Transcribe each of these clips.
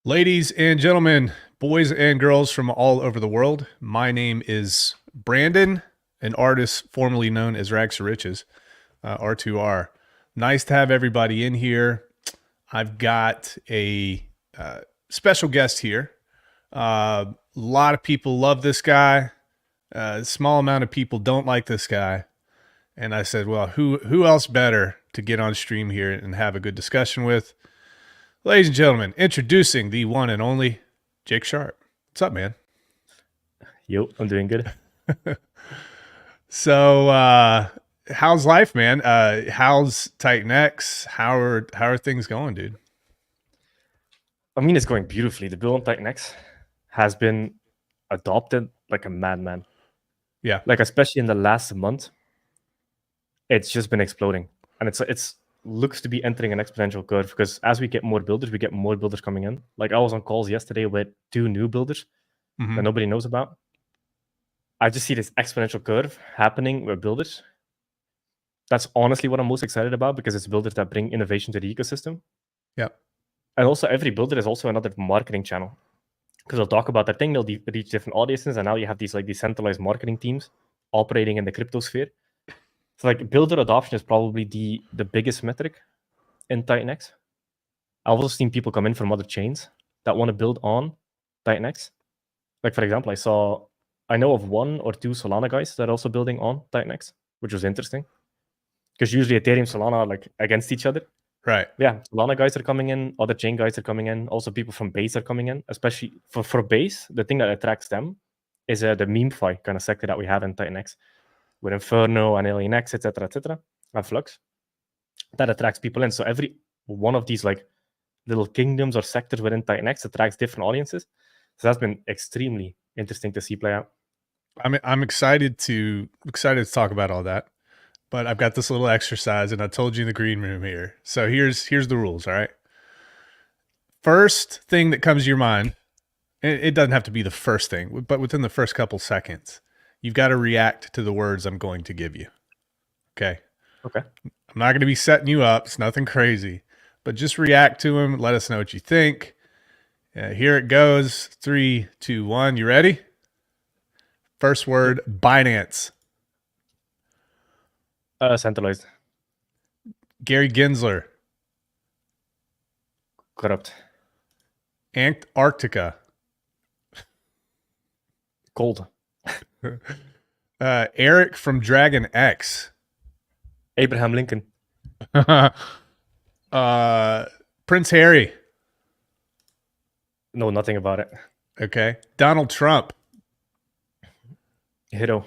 Ladies and gentlemen, boys and girls from all over the world, my name is Brandon, an artist formerly known as Rags to Riches, R2R. Nice to have everybody in here. I've got a special guest here. A lot of people love this guy. A small amount of people don't like this guy. And I said, well, who else better to get on stream here and have a good discussion with? Ladies and gentlemen, introducing the one and only Jake Sharpe. What's up, man? Yo, I'm doing good. So, how's life, man? How's Titanx? How are things going, dude? I mean, it's going beautifully. The build on Titanx has been adopted like a madman. Yeah. Like, especially in the last month, it's just been exploding. And it's looks to be entering an exponential curve because as we get more builders coming in. Like, I was on calls yesterday with 2 new builders that nobody knows about. I just see this exponential curve happening with builders. That's honestly what I'm most excited about because it's builders that bring innovation to the ecosystem. Yeah. And also, every builder is also another marketing channel because they'll talk about their thing, they'll reach different audiences, and now you have these like decentralized marketing teams operating in the crypto sphere. So like builder adoption is probably the biggest metric in Titanx. I've also seen people come in from other chains that want to build on Titanx. Like, for example, I know of 1 or 2 Solana guys that are also building on Titanx, which was interesting because usually Ethereum, Solana are like against each other. Right. Yeah, Solana guys are coming in, other chain guys are coming in, also people from Base are coming in, especially for Base. The thing that attracts them is the memefi kind of sector that we have in Titanx with Inferno and AlienX, etc., and Flux. That attracts people in. So every one of these like little kingdoms or sectors within Titanx attracts different audiences. So that's been extremely interesting to see play out. I'm excited to talk about all that. But I've got this little exercise, and I told you in the green room here. So here's the rules, all right? First thing that comes to your mind, it doesn't have to be the first thing, but within the first couple seconds, you've got to react to the words I'm going to give you. Okay? Okay. I'm not going to be setting you up. It's nothing crazy. But just react to them. Let us know what you think. Here it goes. 3, 2, 1. You ready? First word, Binance. Centralized. Gary Gensler. Corrupt. Antarctica. Cold. Eric from Dragon X. Abraham Lincoln. Prince Harry. No, nothing about it. Okay. Donald Trump. Hero.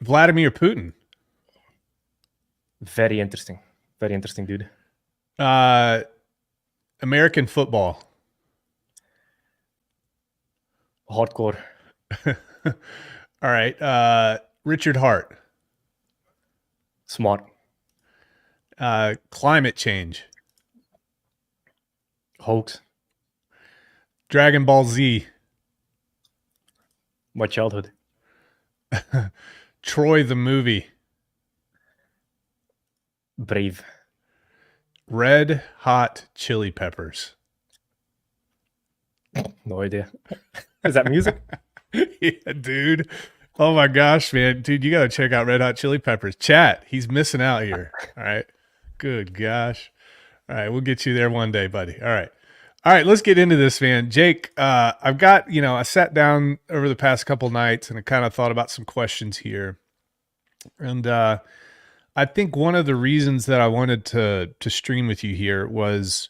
Vladimir Putin. Very interesting. Very interesting, dude. American football. Hardcore. All right. Richard Hart. Smart. Climate change. Hoax. Dragon Ball Z. My childhood. Troy the movie. Brave. Red Hot Chili Peppers. No idea. Is that music? Yeah, dude. Oh my gosh, man. Dude, you got to check out Red Hot Chili Peppers. Chat, he's missing out here. All right. Good gosh. All right. We'll get you there one day, buddy. All right. All right. Let's get into this, man. Jake, I've got, I sat down over the past couple nights and I kind of thought about some questions here. And I think one of the reasons that I wanted to stream with you here was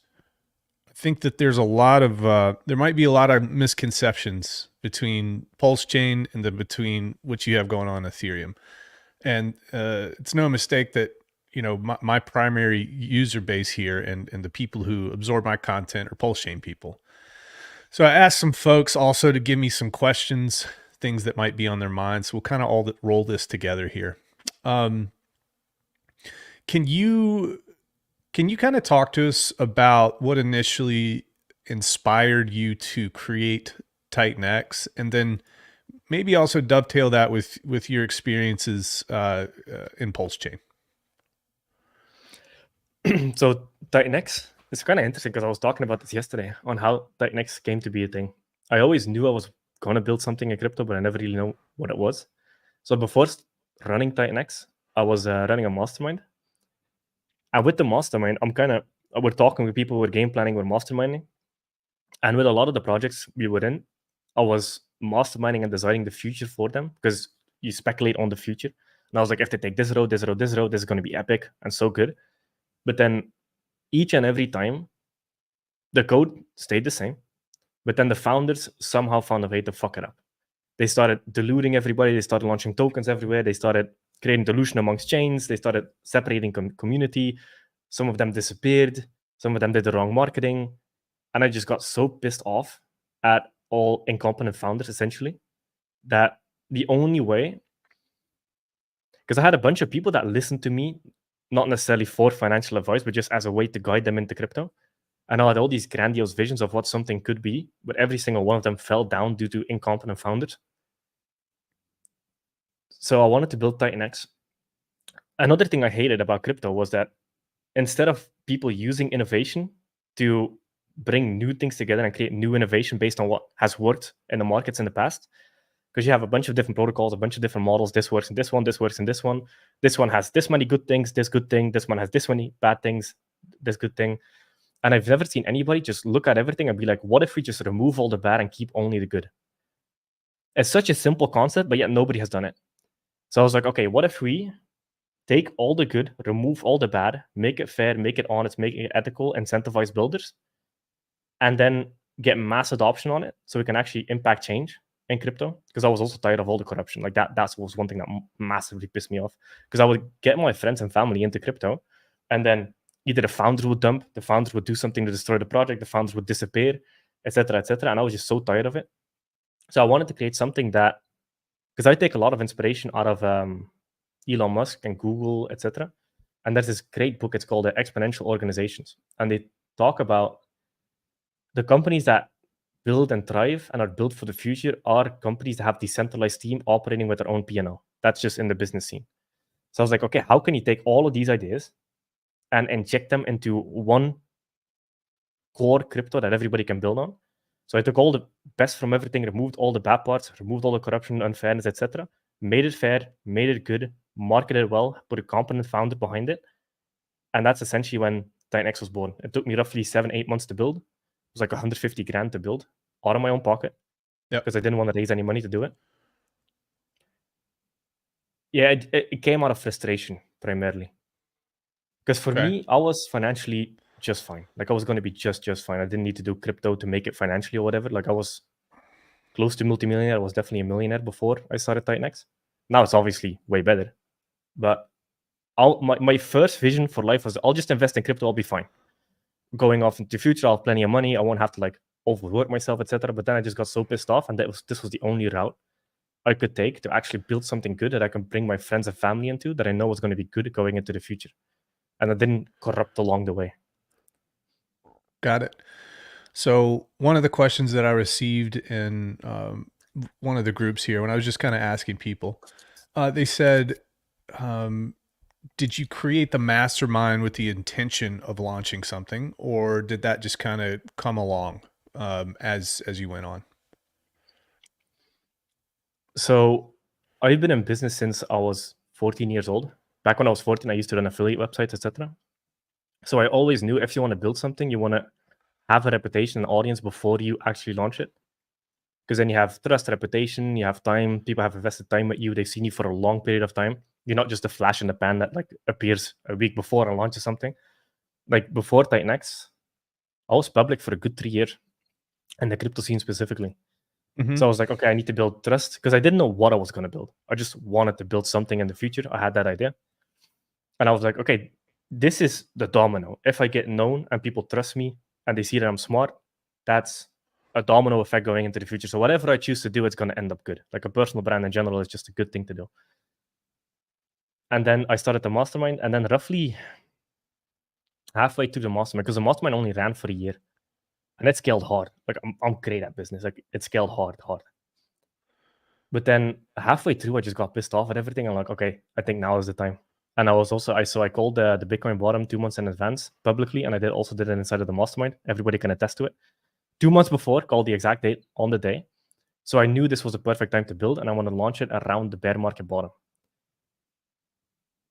I think that there's a lot of, there might be a lot of misconceptions between Pulse Chain and between what you have going on in Ethereum. And it's no mistake that, my primary user base here and the people who absorb my content are Pulse Chain people. So I asked some folks also to give me some questions, things that might be on their minds. So we'll kind of all roll this together here. Can you kind of talk to us about what initially inspired you to create Titanx, and then maybe also dovetail that with your experiences in Pulse Chain? So Titanx It's kind of interesting because I was talking about this yesterday on how Titanx came to be a thing. I always knew I was going to build something in crypto, but I never really know what it was. So before running Titanx, I was running a mastermind. And with the mastermind, we're talking with people, we're game planning, we're masterminding. And with a lot of the projects we were in, I was masterminding and designing the future for them because you speculate on the future. And I was like, if they take this road, this road, this road, this is going to be epic and so good. But then each and every time, the code stayed the same. But then the founders somehow found a way to fuck it up. They started diluting everybody. They started launching tokens everywhere. They started creating dilution amongst chains. They started separating community. Some of them disappeared. Some of them did the wrong marketing. And I just got so pissed off at all incompetent founders, essentially, that the only way, because I had a bunch of people that listened to me, not necessarily for financial advice, but just as a way to guide them into crypto. And I had all these grandiose visions of what something could be, but every single one of them fell down due to incompetent founders. So I wanted to build Titanx. Another thing I hated about crypto was that instead of people using innovation to bring new things together and create new innovation based on what has worked in the markets in the past, because you have a bunch of different protocols, a bunch of different models. This works in this one, this works in this one. This one has this many good things, this good thing. This one has this many bad things, this good thing. And I've never seen anybody just look at everything and be like, what if we just remove all the bad and keep only the good? It's such a simple concept, but yet nobody has done it. So I was like, okay, what if we take all the good, remove all the bad, make it fair, make it honest, make it ethical, incentivize builders, and then get mass adoption on it so we can actually impact change in crypto? Because I was also tired of all the corruption. Like that was one thing that massively pissed me off. Because I would get my friends and family into crypto, and then either the founders would dump, the founders would do something to destroy the project, the founders would disappear, etc., etc. And I was just so tired of it. So I wanted to create something that, because I take a lot of inspiration out of Elon Musk and Google, etc. And there's this great book. It's called Exponential Organizations, and they talk about the companies that build and thrive and are built for the future are companies that have decentralized team operating with their own P&L. That's just in the business scene. So I was like, okay, how can you take all of these ideas and inject them into one core crypto that everybody can build on? So I took all the best from everything, removed all the bad parts, removed all the corruption, unfairness, etc., made it fair, made it good, marketed it well, put a competent founder behind it. And that's essentially when Titanx was born. It took me roughly 7-8 months to build. It was like 150 grand to build out of my own pocket. Yep. Because I didn't want to raise any money to do it. Yeah, it came out of frustration primarily. Because for me, I was financially just fine. Like I was going to be just fine. I didn't need to do crypto to make it financially or whatever. Like I was close to multimillionaire. I was definitely a millionaire before I started Titanx. Now it's obviously way better. But my first vision for life was I'll just invest in crypto. I'll be fine. Going off into the future, I'll have plenty of money. I won't have to like overwork myself, etc. But then I just got so pissed off, and this was the only route I could take to actually build something good that I can bring my friends and family into, that I know is going to be good going into the future, and I didn't corrupt along the way. Got it. So one of the questions that I received in one of the groups here, when I was just kind of asking people, they said, did you create the mastermind with the intention of launching something, or did that just kind of come along as you went on? So I've been in business since I was 14 years old. Back when I was 14, I used to run affiliate websites, etc. So I always knew if you want to build something, you want to have a reputation and audience before you actually launch it. Because then you have trust, reputation, you have time, people have invested time with you, they've seen you for a long period of time. You're not just a flash in the pan that like appears a week before and launches something. Like before Titanx, I was public for a good 3 years in the crypto scene specifically. Mm-hmm. So I was like, okay, I need to build trust because I didn't know what I was going to build. I just wanted to build something in the future. I had that idea. And I was like, okay, this is the domino. If I get known and people trust me and they see that I'm smart, that's a domino effect going into the future. So whatever I choose to do, it's going to end up good. Like a personal brand in general is just a good thing to do. And then I started the mastermind, and then roughly halfway through the mastermind, because the mastermind only ran for a year, and it scaled hard. Like I'm great at business. Like it scaled hard. But then halfway through, I just got pissed off at everything. I'm like, okay, I think now is the time. And I called the Bitcoin bottom 2 months in advance publicly, and I also did it inside of the mastermind. Everybody can attest to it. 2 months before, called the exact date on the day. So I knew this was the perfect time to build, and I want to launch it around the bear market bottom.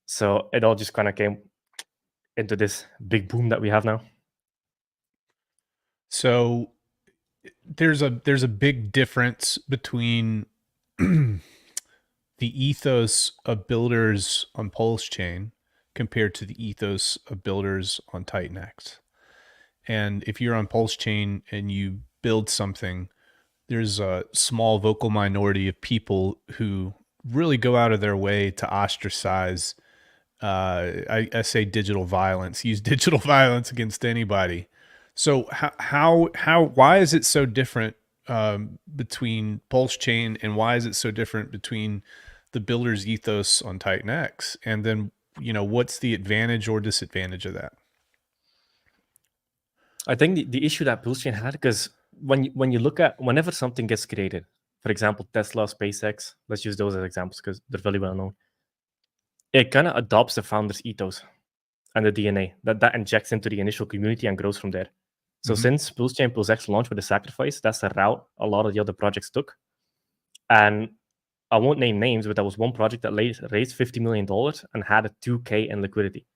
So it all just kind of came into this big boom that we have now. So there's a big difference between the ethos of builders on Pulse Chain compared to the ethos of builders on Titanx. And if you're on Pulse Chain and you build something, there's a small vocal minority of people who really go out of their way to ostracize. I say digital violence. Use digital violence against anybody. So why is it so different between Pulse Chain, and why is it so different between the builder's ethos on Titanx? And then, what's the advantage or disadvantage of that? I think the issue that Pulse Chain had, because when you look at whenever something gets created, for example, Tesla, SpaceX, let's use those as examples because they're very well known. It kind of adopts the founder's ethos and the DNA that injects into the initial community and grows from there. So since Pulse Chain Pulse X launched with the sacrifice, that's the route a lot of the other projects took. And I won't name names, but there was one project that raised $50 million and had a 2K in liquidity.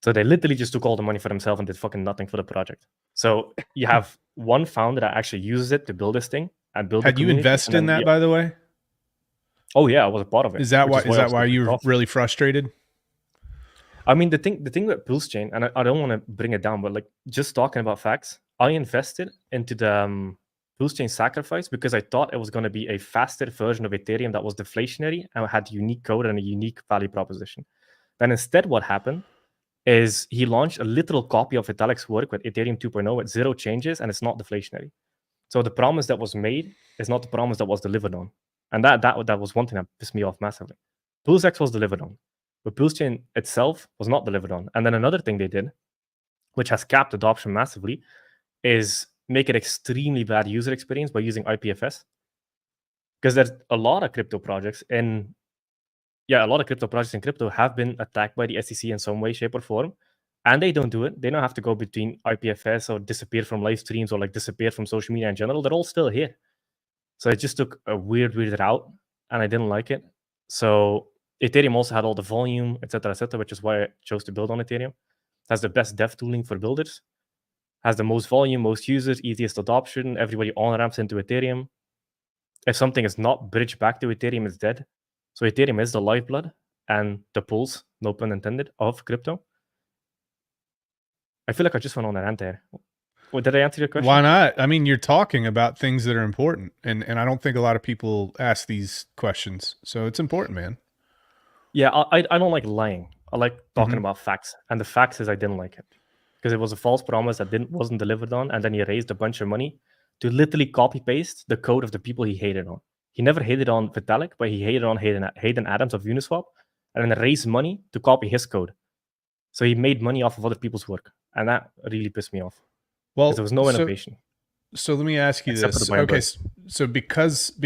So they literally just took all the money for themselves and did fucking nothing for the project. So you have one founder that actually uses it to build this thing and build. Had you invested in that, by the way? Oh yeah, I was a part of it. Is that why you were really frustrated? I mean, the thing with Pulse Chain, and I don't want to bring it down, but like just talking about facts, I invested into the Pulse Chain sacrifice because I thought it was going to be a faster version of Ethereum that was deflationary and had unique code and a unique value proposition. Then instead, what happened is he launched a literal copy of Vitalik's work with Ethereum 2.0 with 0 changes, and it's not deflationary. So the promise that was made is not the promise that was delivered on. And that was one thing that pissed me off massively. Pulse X was delivered on, but Pulse Chain itself was not delivered on. And then another thing they did, which has capped adoption massively, is make it extremely bad user experience by using IPFS. Because there's a lot of crypto projects in crypto have been attacked by the SEC in some way, shape, or form, and they don't do it. They don't have to go between IPFS or disappear from live streams or like disappear from social media in general. They're all still here. So it just took a weird route, and I didn't like it. So Ethereum also had all the volume, etc., which is why I chose to build on Ethereum. It has the best dev tooling for builders, has the most volume, most users, easiest adoption. Everybody on-ramps into Ethereum. If something is not bridged back to Ethereum, it's dead. So Ethereum is the lifeblood and the pulse, no pun intended, of crypto. I feel like I just went on a rant there. Did I answer your question? Why not? I mean, you're talking about things that are important, and I don't think a lot of people ask these questions. So it's important, man. Yeah, I don't like lying. I like talking about facts. And the facts is I didn't like it. Because it was a false promise that wasn't delivered on, and then he raised a bunch of money to literally copy-paste the code of the people he hated on. He never hated on Vitalik, but he hated on Hayden Adams of Uniswap, and then raised money to copy his code. So he made money off of other people's work, and that really pissed me off. Well, there was no innovation. So let me ask you this. Okay, so because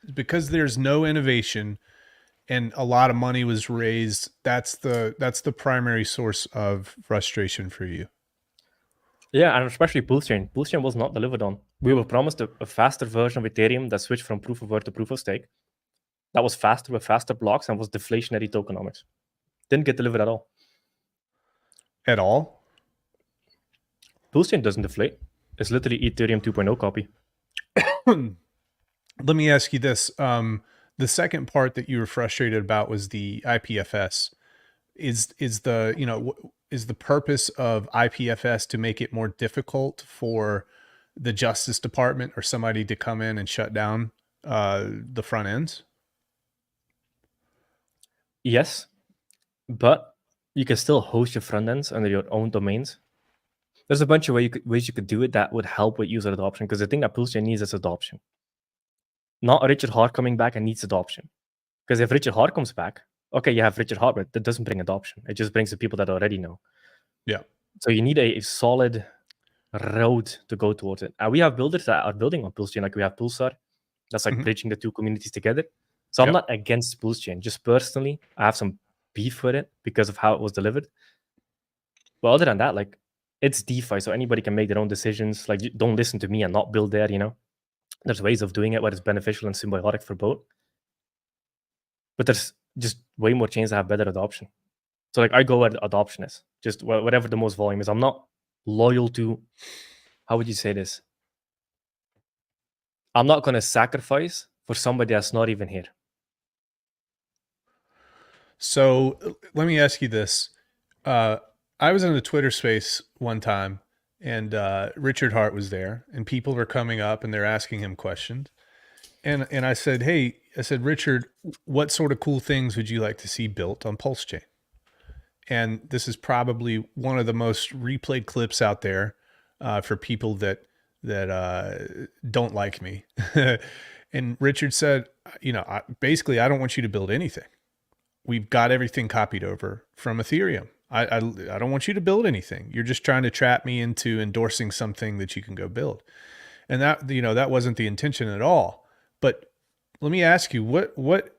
there's no innovation and a lot of money was raised, that's the primary source of frustration for you. Yeah, and especially Pulse Chain. Pulse Chain was not delivered on. We were promised a faster version of Ethereum that switched from proof of work to proof of stake. That was faster with faster blocks and was deflationary tokenomics. Didn't get delivered at all. At all? Pulse Chain doesn't deflate. It's literally Ethereum 2.0 copy. Let me ask you this. The second part that you were frustrated about was the IPFS. Is the purpose of IPFS to make it more difficult for the Justice Department or somebody to come in and shut down the front ends? Yes, but you can still host your front ends under your own domains. There's a bunch of ways you could do it that would help with user adoption, because the thing that Pulse Chain needs is adoption. Not Richard Hart coming back and needs adoption. Because if Richard Hart comes back, okay, you have Richard Hart, but that doesn't bring adoption. It just brings the people that already know. Yeah. So you need a solid road to go towards it. And we have builders that are building on Pulse Chain, like we have Pulsar, that's like bridging the two communities together. So I'm Yep. not against Pulse Chain. Just personally, I have some beef with it because of how it was delivered. But other than that, like, it's DeFi, so anybody can make their own decisions. Like, don't listen to me and not build there, you know? There's ways of doing it where it's beneficial and symbiotic for both. But there's just way more chains that have better adoption. So, like, I go where the adoption is, just whatever the most volume is. I'm not loyal to, how would you say this? I'm not going to sacrifice for somebody that's not even here. So let me ask you this. I was in the Twitter space one time, and Richard Hart was there, and people were coming up and they're asking him questions. And I said, hey, I said, Richard, what sort of cool things would you like to see built on Pulse Chain? And this is probably one of the most replayed clips out there for people that don't like me. And Richard said, you know, basically, I don't want you to build anything. We've got everything copied over from Ethereum. I don't want you to build anything. You're just trying to trap me into endorsing something that you can go build. And that, you know, that wasn't the intention at all. But let me ask you, what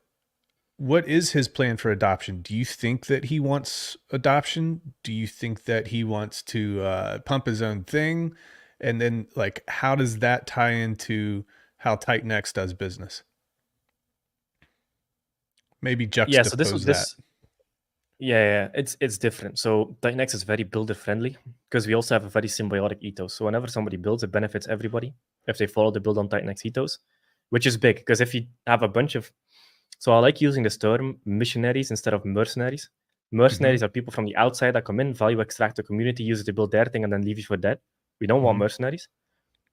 is his plan for adoption? Do you think that he wants adoption? Do you think that he wants to pump his own thing? And then, like, how does that tie into how Titanx does business? Maybe Yeah, so juxtapose that. Yeah, it's different. So Titanx is very builder friendly because we also have a very symbiotic ethos. So whenever somebody builds, it benefits everybody if they follow the build on Titanx ethos, which is big because if you have a bunch of, so I like using this term missionaries instead of mercenaries. Mercenaries are people from the outside that come in, value extract the community, use it to build their thing, and then leave you for dead. We don't want mercenaries.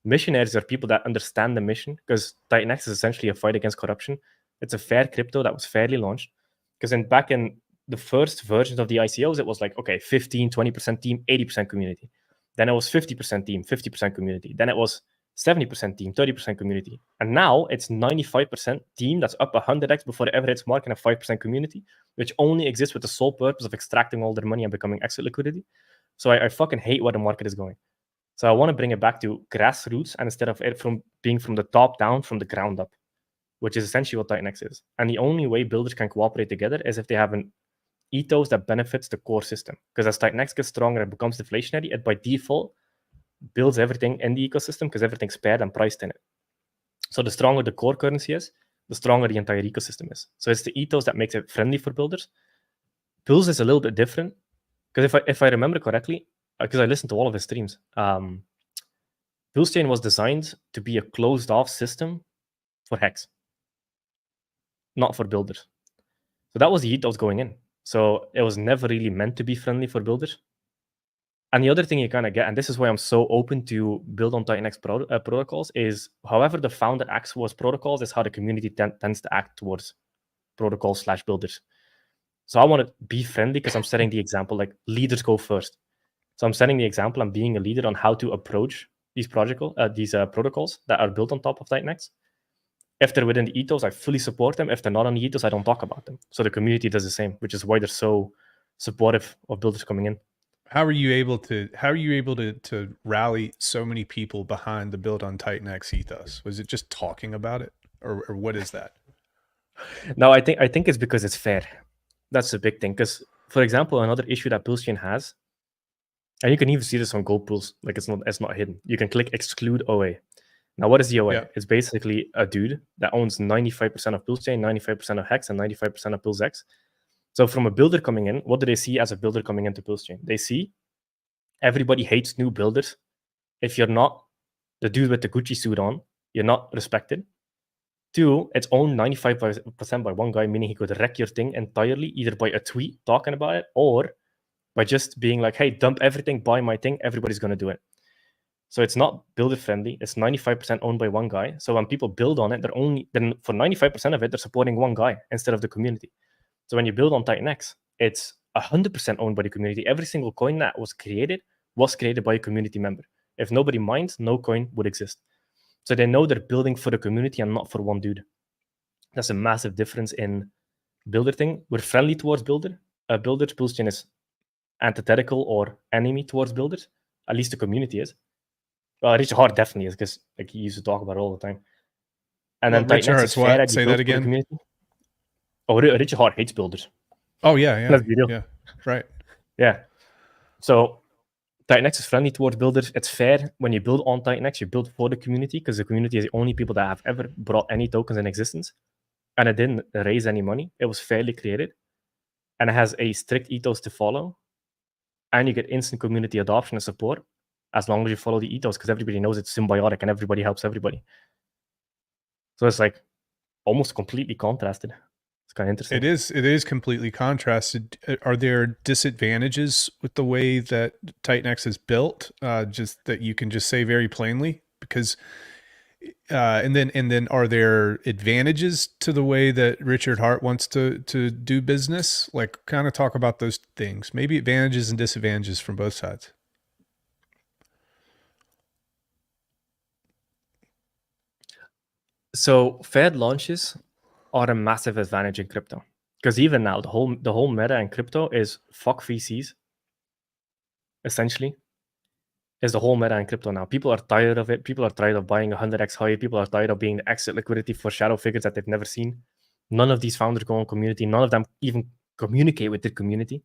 Missionaries are people that understand the mission because Titanx is essentially a fight against corruption. It's a fair crypto that was fairly launched because back in the first versions of the ICOs, it was like, okay, 15, 20% team, 80% community. Then it was 50% team, 50% community. Then it was 70% team, 30% community. And now it's 95% team that's up 100x before it ever hits market, and a 5% community, which only exists with the sole purpose of extracting all their money and becoming exit liquidity. So I fucking hate where the market is going. So I want to bring it back to grassroots, and instead of it from being from the top down, from the ground up, which is essentially what Titanx is. And the only way builders can cooperate together is if they have an ethos that benefits the core system. Because as Titanx gets stronger and becomes deflationary, it by default builds everything in the ecosystem because everything's paired and priced in it. So the stronger the core currency is, the stronger the entire ecosystem is. So it's the ethos that makes it friendly for builders. Pulse is a little bit different because if I remember correctly, because I listened to all of his streams, Pulse Chain was designed to be a closed-off system for Hex, not for builders. So that was the ethos going in. So it was never really meant to be friendly for builders. And the other thing you kind of get, and this is why I'm so open to build on Titanx protocols, is however the founder acts towards protocols is how the community tends to act towards protocols/builders. So I want to be friendly because I'm setting the example, like leaders go first. So I'm setting the example, I'm being a leader on how to approach these protocols that are built on top of Titanx. If they're within the ethos, I fully support them. If they're not on the ethos, I don't talk about them. So the community does the same, which is why they're so supportive of builders coming in. How are you able to rally so many people behind the build on Titanx ethos? Was it just talking about it, or what is that? No, I think it's because it's fair. That's the big thing. Because, for example, another issue that Pulse Chain has, and you can even see this on Gold Pools, like it's not hidden. You can click exclude OA. Now, what is the OA? Yeah. It's basically a dude that owns 95% of Pulse Chain, 95% of Hex, and 95% of Pulse X. So from a builder coming in, what do they see as a builder coming into Pulse Chain? They see everybody hates new builders. If you're not the dude with the Gucci suit on, you're not respected. 2, it's owned 95% by one guy, meaning he could wreck your thing entirely, either by a tweet talking about it or by just being like, hey, dump everything, buy my thing, everybody's going to do it. So it's not builder friendly. It's 95% owned by one guy. So when people build on it, then for 95% of it, they're supporting one guy instead of the community. So when you build on Titanx, it's 100% owned by the community. Every single coin that was created by a community member. If nobody minds, no coin would exist. So they know they're building for the community and not for one dude. That's a massive difference in builder thing. We're friendly towards builders. Pulse Chain is antithetical or enemy towards builders. At least the community is. Well, Richard Hart definitely is because like he used to talk about it all the time. And then Richard Titanx is Hart's fair what? and you Say build that for the again. community. Oh, Richard Hart hates builders. Oh yeah, yeah, Let's be real. yeah. Right. Yeah. So Titanx is friendly towards builders. It's fair when you build on Titanx, you build for the community because the community is the only people that have ever brought any tokens in existence. And it didn't raise any money. It was fairly created. And it has a strict ethos to follow. And you get instant community adoption and support as long as you follow the ethos because everybody knows it's symbiotic and everybody helps everybody. So it's like almost completely contrasted. It's kind of interesting. It is completely contrasted. Are there disadvantages with the way that Titanx is built? Just that you can just say very plainly because and then are there advantages to the way that Richard Hart wants to do business? Like kind of talk about those things. Maybe advantages and disadvantages from both sides. So Fed launches are a massive advantage in crypto because even now the whole meta in crypto is fuck VCs. Essentially, is the whole meta in crypto now. People are tired of it. People are tired of buying 100x high. People are tired of being the exit liquidity for shadow figures that they've never seen. None of these founders go on community. None of them even communicate with their community.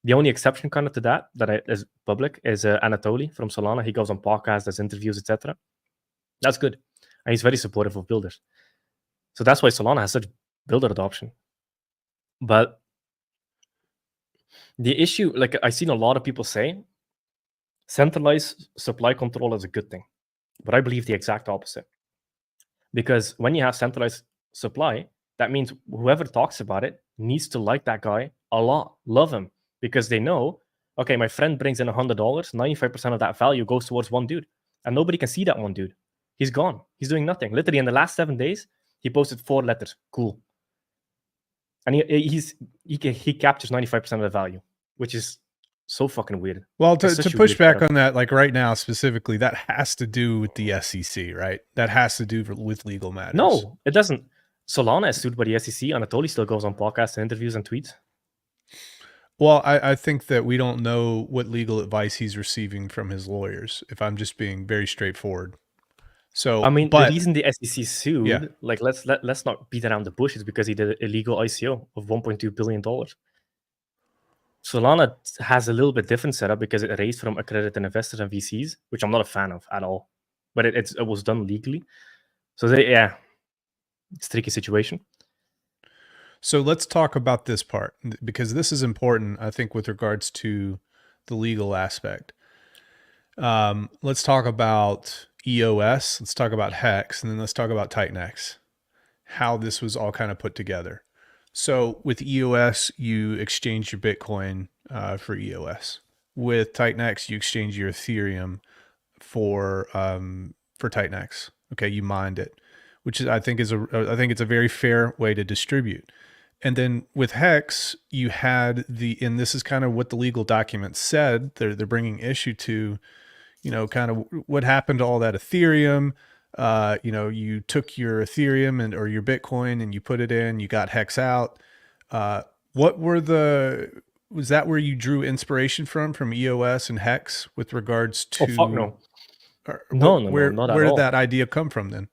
The only exception kind of to that is public is Anatoly from Solana. He goes on podcasts, does interviews, etc. That's good, and he's very supportive of builders. So that's why Solana has such builder adoption. But the issue, like I've seen a lot of people say, centralized supply control is a good thing. But I believe the exact opposite. Because when you have centralized supply, that means whoever talks about it needs to like that guy a lot, love him, because they know, okay, my friend brings in $100, 95% of that value goes towards one dude, and nobody can see that one dude. He's gone. He's doing nothing. Literally, in the last 7 days, he posted 4 letters. Cool. And he captures 95% of the value, which is so fucking weird. Well, to push back setup. on that, like right now specifically, that has to do with the SEC, right? That has to do with legal matters. No, it doesn't. Solana is sued by the SEC. Anatoly still goes on podcasts and interviews and tweets. Well, I think that we don't know what legal advice he's receiving from his lawyers, if I'm just being very straightforward. So, I mean, the but reason the SEC sued, yeah, like let's not beat around the bush, is because he did an illegal ICO of $1.2 billion. Solana has a little bit different setup because it raised from accredited investors and VCs, which I'm not a fan of at all. But it was done legally. So it's a tricky situation. So let's talk about this part because this is important, I think, with regards to the legal aspect. Let's talk about EOS, let's talk about Hex, and then let's talk about Titanx, how this was all kind of put together. So with EOS, you exchange your Bitcoin for EOS. With Titanx, you exchange your Ethereum for Titanx. Okay, you mined it, which is I think it's a very fair way to distribute. And then with Hex, you had and this is kind of what the legal documents said. They're bringing issue to, kind of what happened to all that Ethereum. You took your Ethereum or your Bitcoin and you put it in, you got Hex out. Was that where you drew inspiration from EOS and Hex with regards to? Oh fuck no. No, No, not at where did all. that idea come from then?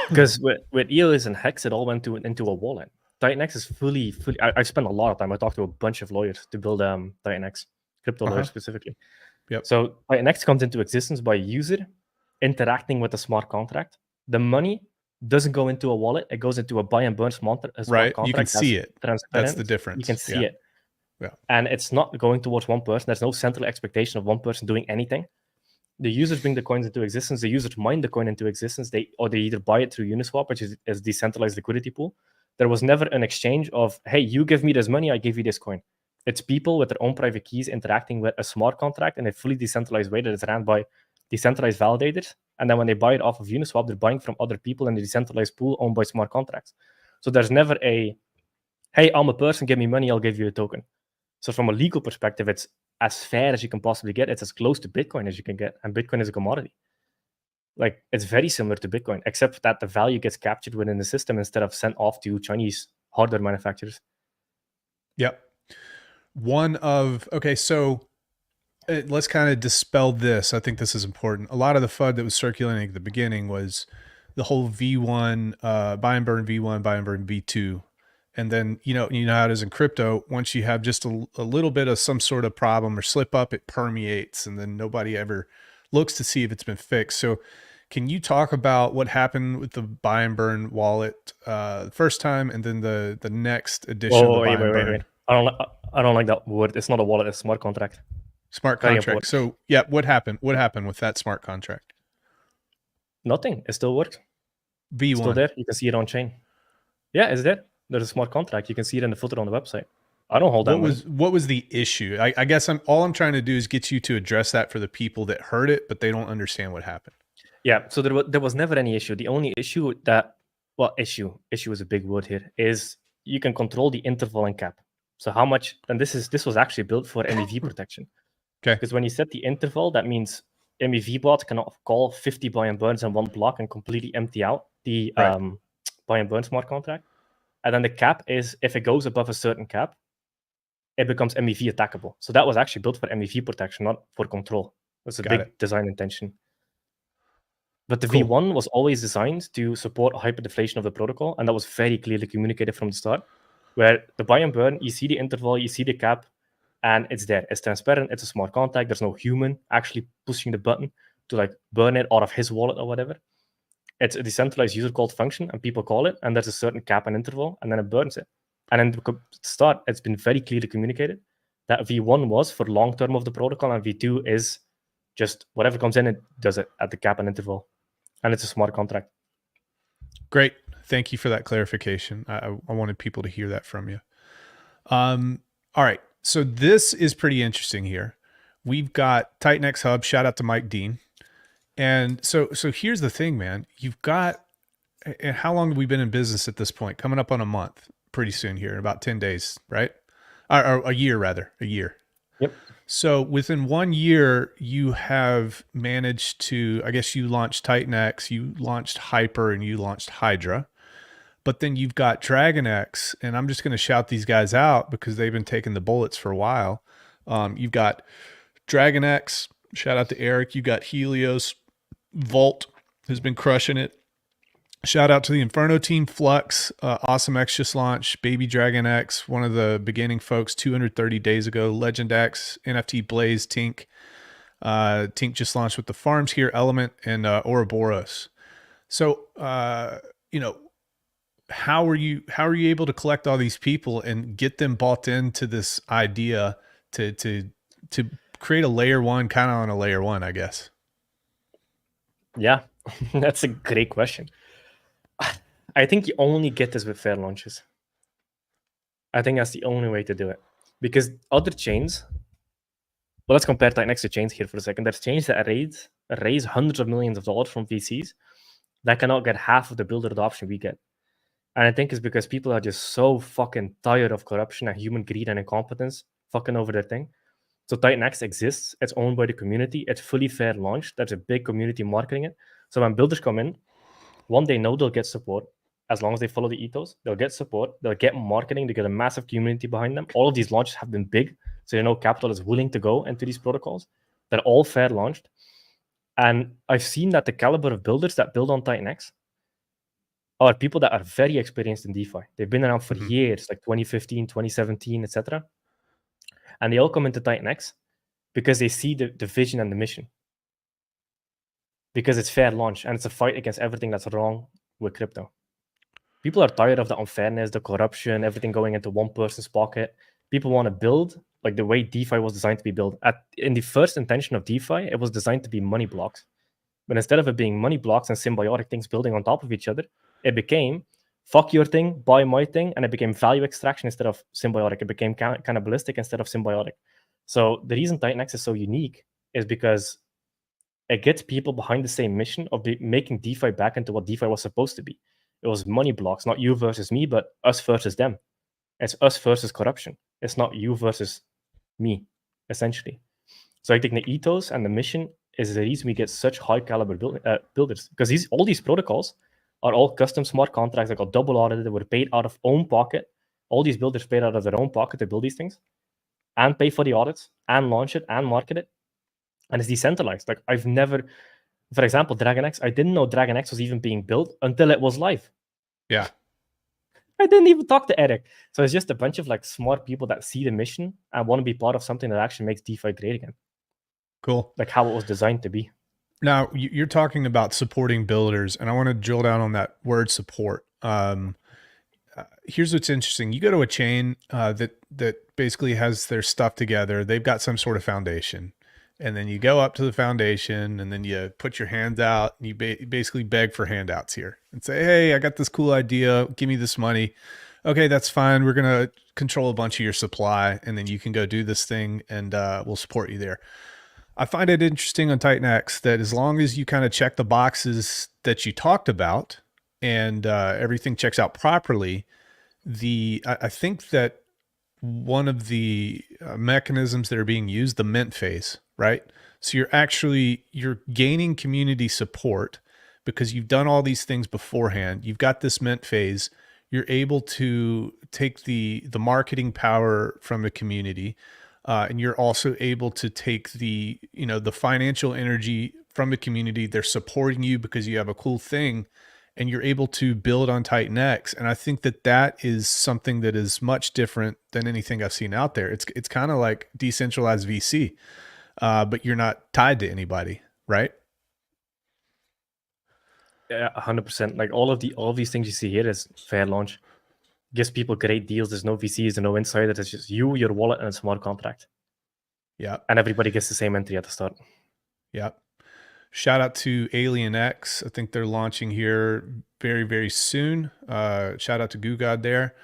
Because with EOS and Hex, it all went into a wallet. Titanx is fully. I spent a lot of time. I talked to a bunch of lawyers to build Titanx, crypto lawyers specifically. Yep. So Titanx comes into existence by a user interacting with a smart contract. The money doesn't go into a wallet; it goes into a buy and burn smart contract. You can see it. That's the difference. You can see it. Yeah. And it's not going towards one person. There's no central expectation of one person doing anything. The users bring the coins into existence. The users mine the coin into existence. They either buy it through Uniswap, which is a decentralized liquidity pool. There was never an exchange of, hey, you give me this money, I give you this coin. It's people with their own private keys interacting with a smart contract in a fully decentralized way that is ran by decentralized validators. And then when they buy it off of Uniswap, they're buying from other people in the decentralized pool owned by smart contracts. So there's never a, hey, I'm a person, give me money, I'll give you a token. So from a legal perspective, it's as fair as you can possibly get. It's as close to Bitcoin as you can get. And Bitcoin is a commodity. Like, it's very similar to Bitcoin, except that the value gets captured within the system instead of sent off to Chinese hardware manufacturers. Yep. So let's kind of dispel this. I think this is important. A lot of the FUD that was circulating at the beginning was the whole V1, buy and burn V1, buy and burn V2. And then, you know how it is in crypto. Once you have just a little bit of some sort of problem or slip up, it permeates, and then nobody ever looks to see if it's been fixed. So, can you talk about what happened with the buy and burn wallet the first time, and then the next edition of the Oh, buy and wait. burn I don't like that word. It's not a wallet. It's a smart contract. smart Very contract? important. So, yeah, what happened? What happened with that smart contract? Nothing. It still works. It's still V1. there. You can see it on chain. Yeah, it's there. There's a smart contract. You can see it in the footer on the website. I don't hold that money. What was the issue? I guess all I'm trying to do is get you to address that for the people that heard it, but they don't understand what happened. Yeah, so there was never any issue. The only issue issue is a big word here, is you can control the interval and cap. So how much, and this was actually built for MEV protection. Okay. Because when you set the interval, that means MEV bot cannot call 50 buy and burns in one block and completely empty out the Right. buy and burn smart contract. And then the cap is, if it goes above a certain cap, it becomes MEV attackable. So that was actually built for MEV protection, not for control. That's a Got big it. design intention. But the Cool. V1 was always designed to support hyperdeflation of the protocol, and that was very clearly communicated from the start. Where the buy and burn, you see the interval, you see the cap, and it's there. It's transparent. It's a smart contract. There's no human actually pushing the button to like burn it out of his wallet or whatever. It's a decentralized user called function, and people call it, and there's a certain cap and interval, and then it burns it. And then the start, it's been very clearly communicated that V1 was for long term of the protocol, and V2 is just whatever comes in, it does it at the cap and interval. And it's a smart contract. Great. Thank you for that clarification. I wanted people to hear that from you. All right. So this is pretty interesting here. We've got Titanx Hub. Shout out to Mike Dean. And so here's the thing, man. You've got, and how long have we been in business at this point? Coming up on a month pretty soon here, in about 10 days, right? Or a year, rather, a year. Yep. So within 1 year, you have managed to, I guess you launched Titanx, you launched Hyper, and you launched Hydra. But then you've got DragonX, and I'm just going to shout these guys out because they've been taking the bullets for a while. You've got DragonX, shout out to Eric. You got Helios, Volt has been crushing it. Shout out to the Inferno team, Flux, Awesome X just launched, Baby Dragon X, one of the beginning folks 230 days ago, Legend X, NFT Blaze, Tink. Tink just launched with the farms here, Element, and Ouroboros. So, you know, how are you able to collect all these people and get them bought into this idea to create a layer one, kind of on a layer one, I guess? Yeah, that's a great question. I think you only get this with fair launches. I think that's the only way to do it. Because other chains, well, let's compare Titanx to chains here for a second. There's chains that raise hundreds of millions of dollars from VCs that cannot get half of the builder adoption we get. And I think it's because people are just so fucking tired of corruption and human greed and incompetence fucking over their thing. So Titanx exists. It's owned by the community. It's fully fair launched. There's a big community marketing it. So when builders come in, one, they know they'll get support. As long as they follow the ethos, they'll get support. They'll get marketing. They get a massive community behind them. All of these launches have been big. So they know capital is willing to go into these protocols. They're all fair launched. And I've seen that the caliber of builders that build on Titanx are people that are very experienced in DeFi. They've been around for years, like 2015, 2017, etc. And they all come into Titanx because they see the vision and the mission. Because it's fair launch and it's a fight against everything that's wrong with crypto. People are tired of the unfairness, the corruption, everything going into one person's pocket. People want to build like the way DeFi was designed to be built. In the first intention of DeFi, it was designed to be money blocks. But instead of it being money blocks and symbiotic things building on top of each other, it became fuck your thing, buy my thing, and it became value extraction instead of symbiotic. It became cannibalistic instead of symbiotic. So the reason Titanx is so unique is because it gets people behind the same mission of making DeFi back into what DeFi was supposed to be. It was money blocks, not you versus me, but us versus them. It's us versus corruption. It's not you versus me, essentially. So I think the ethos and the mission is the reason we get such high caliber builders, because all these protocols are all custom smart contracts that got double audited, that were paid out of own pocket. All these builders paid out of their own pocket to build these things and pay for the audits and launch it and market it. And it's decentralized. Like I've never, for example, DragonX, I didn't know DragonX was even being built until it was live. Yeah. I didn't even talk to Eric. So it's just a bunch of like smart people that see the mission and want to be part of something that actually makes DeFi great again. Cool. Like how it was designed to be. Now you're talking about supporting builders, and I want to drill down on that word support. Here's what's interesting: you go to a chain that basically has their stuff together. They've got some sort of foundation, and then you go up to the foundation, and then you put your hands out, and you basically beg for handouts here, and say, "Hey, I got this cool idea. Give me this money." Okay, that's fine. We're gonna control a bunch of your supply, and then you can go do this thing, and we'll support you there. I find it interesting on Titanx that as long as you kind of check the boxes that you talked about and everything checks out properly, I think that one of the mechanisms that are being used, the mint phase, right? So you're gaining community support because you've done all these things beforehand. You've got this mint phase. You're able to take the marketing power from the community, and you're also able to take the financial energy from the community. They're supporting you because you have a cool thing, and you're able to build on Titanx. And I think that is something that is much different than anything I've seen out there. It's kind of like decentralized VC, but you're not tied to anybody, right? Yeah, 100%. Like all of these things you see here is fair launch. Gives people great deals. There's no VCs, there's no insiders. It's just you, your wallet, and a smart contract. Yeah. And everybody gets the same entry at the start. Yeah. Shout out to Alien X. I think they're launching here very, very soon. Shout out to Goo God there.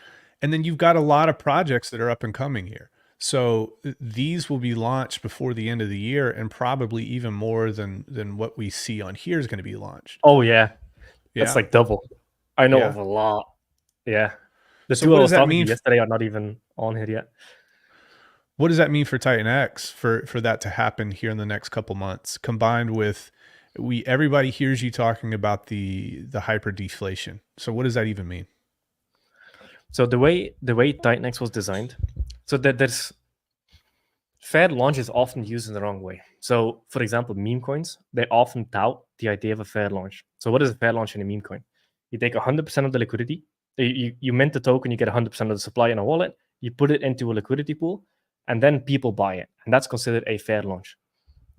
And then you've got a lot of projects that are up and coming here. So these will be launched before the end of the year, and probably even more than what we see on here is going to be launched. Oh yeah. Yeah. That's like double. I know Yeah. of a lot. Yeah. The So two what I does was that talking mean to yesterday are not even on here yet. What does that mean for Titanx for that to happen here in the next couple months, combined with everybody hears you talking about the hyper deflation. So what does that even mean? So the way Titanx was designed, so that there's fair launch is often used in the wrong way. So for example, meme coins, they often tout the idea of a fair launch. So what is a fair launch in a meme coin? You take 100% of the liquidity, you mint the token, you get 100% of the supply in a wallet, you put it into a liquidity pool, and then people buy it. And that's considered a fair launch.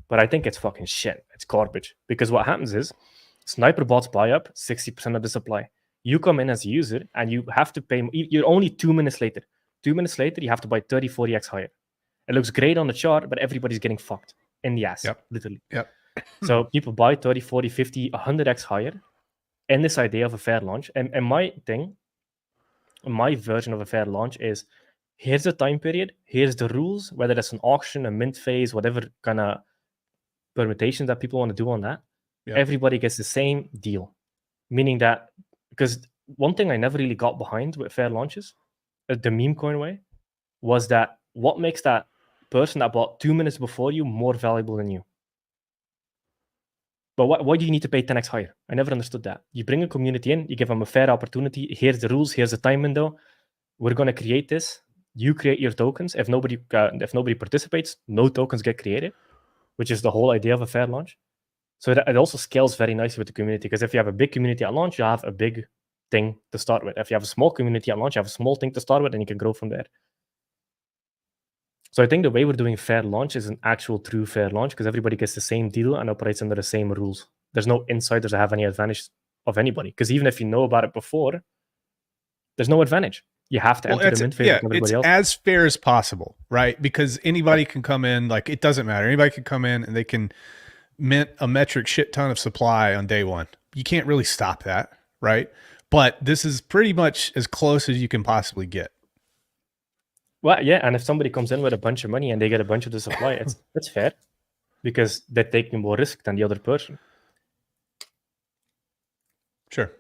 But I think it's fucking shit. It's garbage. Because what happens is sniper bots buy up 60% of the supply. You come in as a user and you have to pay, you're only 2 minutes later. 2 minutes later, you have to buy 30, 40x higher. It looks great on the chart, but everybody's getting fucked in the ass, literally. Yep. So people buy 30, 40, 50, 100x higher in this idea of a fair launch. And my thing, my version of a fair launch is here's the time period, here's the rules, whether it's an auction, a mint phase, whatever kind of permutations that people want to do on that. Yep. Everybody gets the same deal. Meaning that, because one thing I never really got behind with fair launches, the meme coin way, was that what makes that person that bought 2 minutes before you more valuable than you? But why do you need to pay 10x higher? I never understood that. You bring a community in, you give them a fair opportunity. Here's the rules, here's the time window. We're going to create this. You create your tokens. If nobody participates, no tokens get created, which is the whole idea of a fair launch. So it also scales very nicely with the community, because if you have a big community at launch, you have a big thing to start with. If you have a small community at launch, you have a small thing to start with, and you can grow from there. So I think the way we're doing fair launch is an actual true fair launch, because everybody gets the same deal and operates under the same rules. There's no insiders that have any advantage of anybody, because even if you know about it before, there's no advantage. You have to enter the mint phase with everybody else. It's as fair as possible, right? Because anybody can come in, like, it doesn't matter. Anybody can come in and they can mint a metric shit ton of supply on day one. You can't really stop that, right? But this is pretty much as close as you can possibly get. Well, yeah, and if somebody comes in with a bunch of money and they get a bunch of the supply, it's fair, because they're taking more risk than the other person. Sure.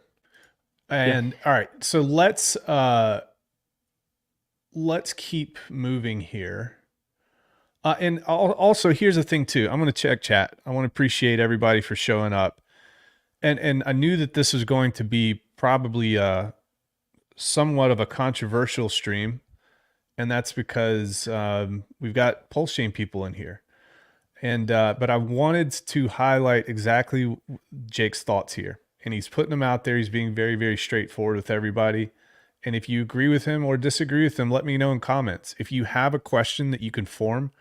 And all right, so let's keep moving here. And also, here's the thing too. I'm going to check chat. I want to appreciate everybody for showing up. And I knew that this was going to be probably somewhat of a controversial stream, and that's because we've got Pulse Chain people in here. And but I wanted to highlight exactly Jake's thoughts here, and he's putting them out there. He's being very, very straightforward with everybody. And if you agree with him or disagree with him, let me know in comments. If you have a question that you can form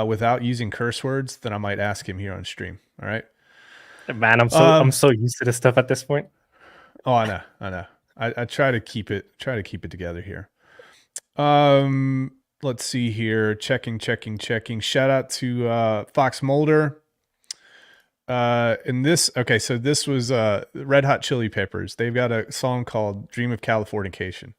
without using curse words, then I might ask him here on stream. All right. Man, I'm Um, so used to this stuff at this point. oh, I know. I try to keep it together here. Let's see here. Checking. Shout out to Fox Mulder. In this, okay, so this was Red Hot Chili Peppers. They've got a song called "Dream of Californication,"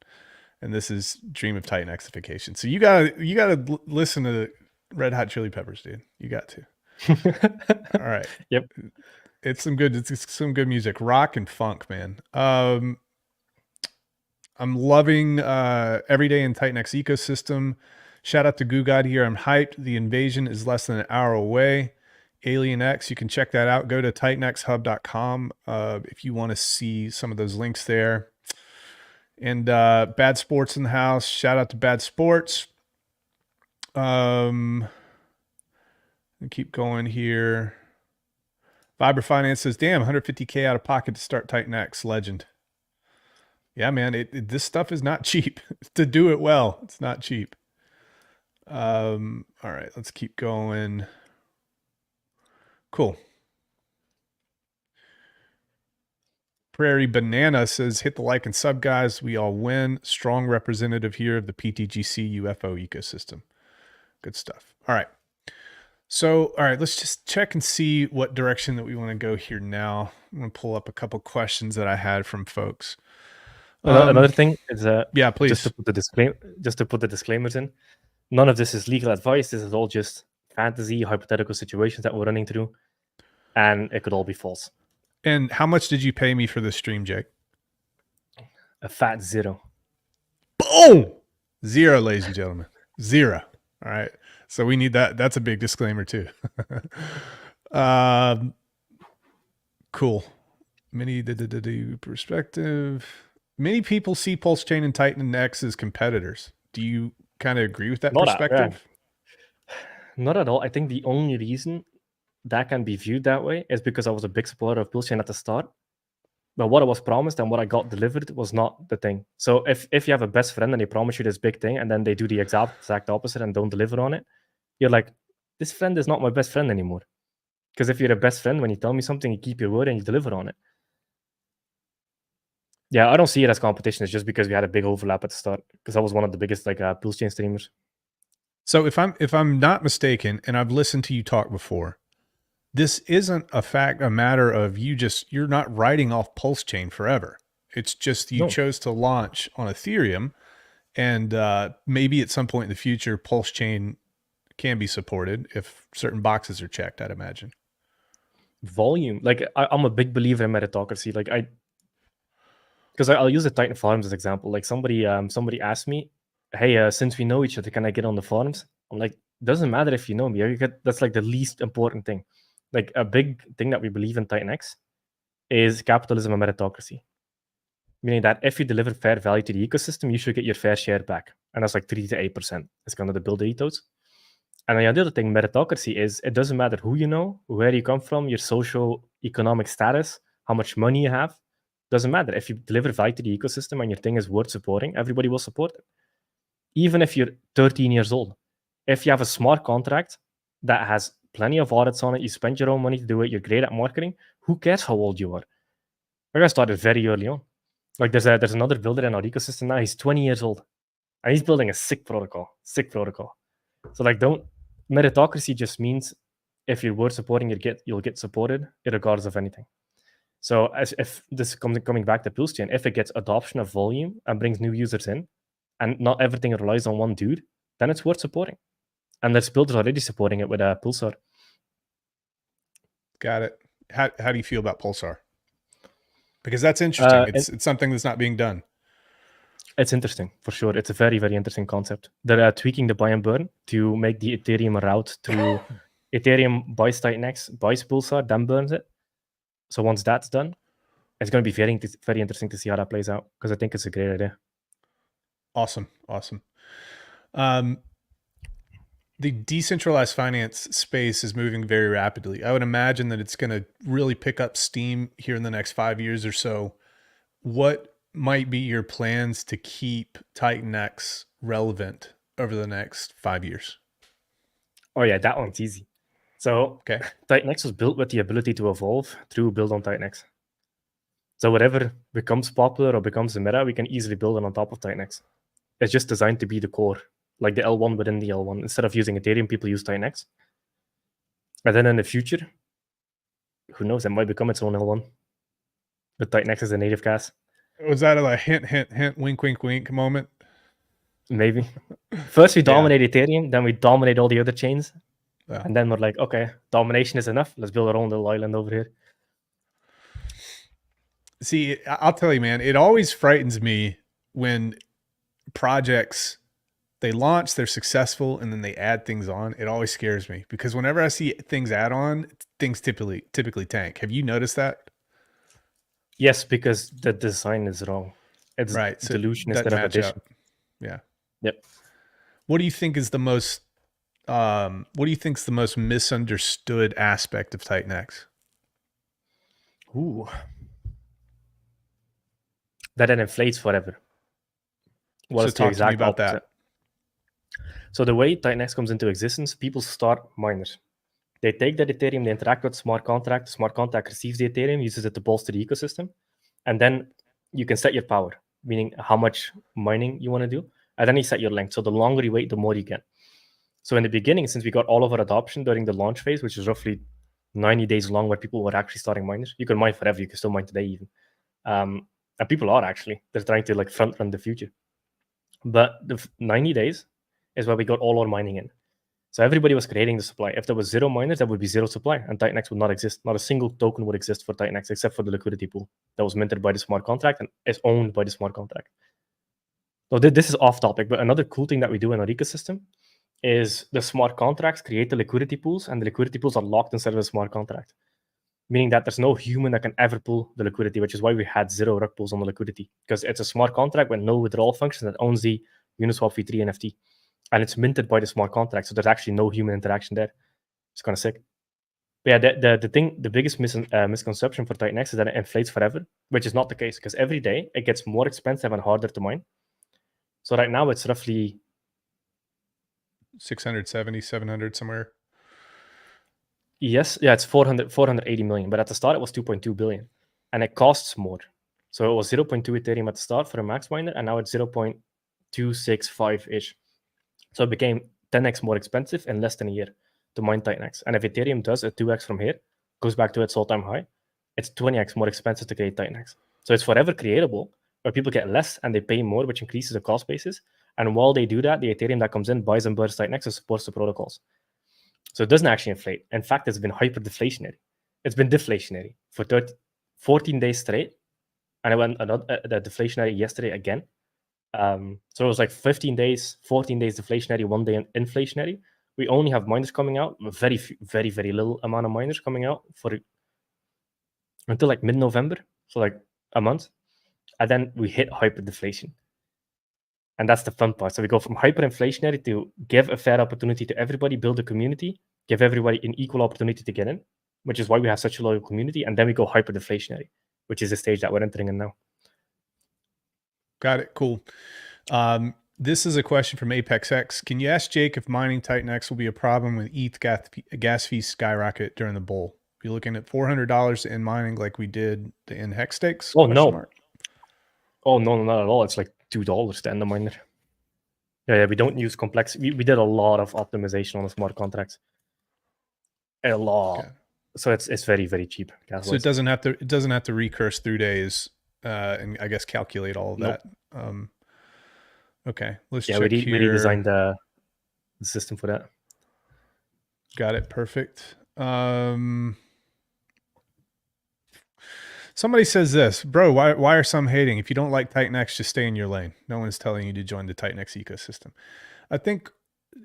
and this is "Dream of Titanexification." So you gotta listen to Red Hot Chili Peppers, dude. You got to. All right, Yep. it's some good music, rock and funk, man. I'm loving every day in Titanx ecosystem. Shout out to Goo God here. I'm hyped. The invasion is less than an hour away. Alien X, you can check that out. Go to titanxhub.com if you want to see some of those links there. And Bad Sports in the house. Shout out to Bad Sports. Keep going here. Viber Finance says, damn, 150K out of pocket to start Titanx. Legend. Yeah, man, this stuff is not cheap. To do it well, it's not cheap. All right, let's keep going. Cool. Prairie Banana says, hit the like and sub, guys. We all win. Strong representative here of the PTGC UFO ecosystem. Good stuff. All right. So, all right, let's just check and see what direction that we want to go here now. I'm going to pull up a couple questions that I had from folks. Another thing is yeah, please. just to put the disclaimers in. None of this is legal advice. This is all just fantasy, hypothetical situations that we're running through, and it could all be false. And how much did you pay me for this stream, Jake? A fat zero. Boom! Zero, ladies and gentlemen. Zero. All right. So we need that. That's a big disclaimer too. Cool. Many perspective. Many people see Pulse Chain and Titanx as competitors. Do you kind of agree with that perspective? Not at all. I think the only reason that can be viewed that way is because I was a big supporter of Pulse Chain at the start. But what I was promised and what I got delivered was not the thing. So if you have a best friend and they promise you this big thing and then they do the exact opposite and don't deliver on it, you're like, this friend is not my best friend anymore. Because if you're a best friend, when you tell me something, you keep your word and you deliver on it. Yeah, I don't see it as competition. It's just because we had a big overlap at the start. Because I was one of the biggest Pulse Chain streamers. So if I'm not mistaken, and I've listened to you talk before, this isn't a matter of you're not writing off Pulse Chain forever. It's just you chose to launch on Ethereum, and maybe at some point in the future, Pulse Chain can be supported if certain boxes are checked, I'd imagine. Volume. Like, I'm a big believer in meritocracy. Like, because I'll use the Titan Farms as an example. Like, somebody asked me, hey, since we know each other, can I get on the farms? I'm like, doesn't matter if you know me. That's like the least important thing. Like, a big thing that we believe in Titanx is capitalism and meritocracy. Meaning that if you deliver fair value to the ecosystem, you should get your fair share back. And that's like 3 to 8%. It's kind of the builder ethos. And the other thing, meritocracy is it doesn't matter who you know, where you come from, your social economic status, how much money you have. Doesn't matter. If you deliver value to the ecosystem and your thing is worth supporting, everybody will support it. Even if you're 13 years old. If you have a smart contract that has plenty of audits on it, you spend your own money to do it, you're great at marketing, who cares how old you are? I started very early on. Like there's another builder in our ecosystem now, he's 20 years old. And he's building a sick protocol. So like meritocracy just means if you're worth supporting, you'll get supported regardless of anything. So if this coming back to Pulse Chain, if it gets adoption of volume and brings new users in, and not everything relies on one dude, then it's worth supporting. And there's builders already supporting it with Pulsar. Got it. How do you feel about Pulsar? Because that's interesting. It's something that's not being done. It's interesting, for sure. It's a very, very interesting concept. They're tweaking the buy and burn to make the Ethereum route to Ethereum buys Titanx, buys Pulsar, then burns it. So once that's done, it's going to be very, very interesting to see how that plays out, because I think it's a great idea. Awesome. The decentralized finance space is moving very rapidly. I would imagine that it's going to really pick up steam here in the next 5 years or so. What might be your plans to keep Titanx relevant over the next 5 years? Oh yeah, that one's easy. So Okay. Titanx was built with the ability to evolve through build on Titanx. So whatever becomes popular or becomes the meta, we can easily build it on top of Titanx. It's just designed to be the core, like the L1 within the L1. Instead of using Ethereum, people use Titanx. And then in the future, who knows, it might become its own L1. With Titanx as a native gas. Was that a hint, hint, hint, wink, wink, wink moment? Maybe. First we Yeah. dominate Ethereum, then we dominate all the other chains. Yeah. And then we're like, okay, domination is enough. Let's build our own little island over here. See, I'll tell you, man, it always frightens me when projects they launch, they're successful, and then they add things on. It always scares me because whenever I see things add on, things typically tank. Have you noticed that? Yes, because the design is wrong. It's Right. So dilution it doesn't instead of match addition. up. Yeah. Yep. What do you think is the most what do you think is the most misunderstood aspect of Titanx? Ooh. That it inflates forever. What So is the talk to me exact about opposite? that. So the way Titanx comes into existence, people start miners. They take that Ethereum, they interact with smart contract. The smart contract receives the Ethereum, uses it to bolster the ecosystem, and then you can set your power, meaning how much mining you want to do, and then you set your length. So the longer you wait, the more you get. So in the beginning, since we got all of our adoption during the launch phase, which is roughly 90 days long, where people were actually starting miners, you can mine forever. You can still mine today even, and people are actually they're trying to like front run the future. But the 90 days is where we got all our mining in. So everybody was creating the supply. If there was zero miners, there would be zero supply, and Titanx would not exist. Not a single token would exist for Titanx except for the liquidity pool that was minted by the smart contract and is owned by the smart contract. So this is off topic, but another cool thing that we do in our ecosystem is the smart contracts create the liquidity pools, and the liquidity pools are locked inside of the smart contract, meaning that there's no human that can ever pull the liquidity, which is why we had zero rug pulls on the liquidity, because it's a smart contract with no withdrawal function that owns the Uniswap v3 NFT, and it's minted by the smart contract, so there's actually no human interaction there. It's kind of sick. But yeah, the biggest misconception for Titanx is that it inflates forever, which is not the case, because every day it gets more expensive and harder to mine. So right now it's roughly 670, 700 somewhere. yes, yeah, it's 480 million, but at the start it was 2.2 billion, and it costs more. So it was 0.2 Ethereum at the start for a max miner, and now it's 0.265 ish. So it became 10x more expensive in less than a year to mine Titanx. And if Ethereum does a 2x from here, goes back to its all-time high, it's 20x more expensive to create Titanx. So it's forever creatable, where people get less and they pay more, which increases the cost basis. And while they do that, the Ethereum that comes in buys and burns Titanx and supports the protocols. So it doesn't actually inflate. In fact, it's been hyper deflationary. It's been deflationary for 14 days straight, and it went the deflationary yesterday again. So it was like 15 days, 14 days deflationary, 1 day inflationary. We only have miners coming out, very, very, very little amount of miners coming out for until like mid-November, so like a month, and then we hit hyperdeflation, and that's the fun part. So we go from hyperinflationary to give a fair opportunity to everybody, build a community, give everybody an equal opportunity to get in, which is why we have such a loyal community, and then we go hyperdeflationary, which is the stage that we're entering in now. Got it. Cool. This is a question from Apex X. Can you ask Jake if mining Titanx will be a problem when ETH gas fees skyrocket during the bull? Be looking at $400 in mining like we did the in hex stakes? Oh Question no! mark. Oh no, not at all. It's like $2 to end the miner. Yeah, we don't use complex. We did a lot of optimization on the smart contracts. A lot. Okay. So it's very, very cheap. So it doesn't have to recurse through days and I guess calculate all of Nope. that. Okay, let's Yeah, check we here. redesigned the system for that. Got it. Perfect. Somebody says this, bro, why are some hating? If you don't like Titanx, just stay in your lane. No one's telling you to join the Titanx ecosystem. I think,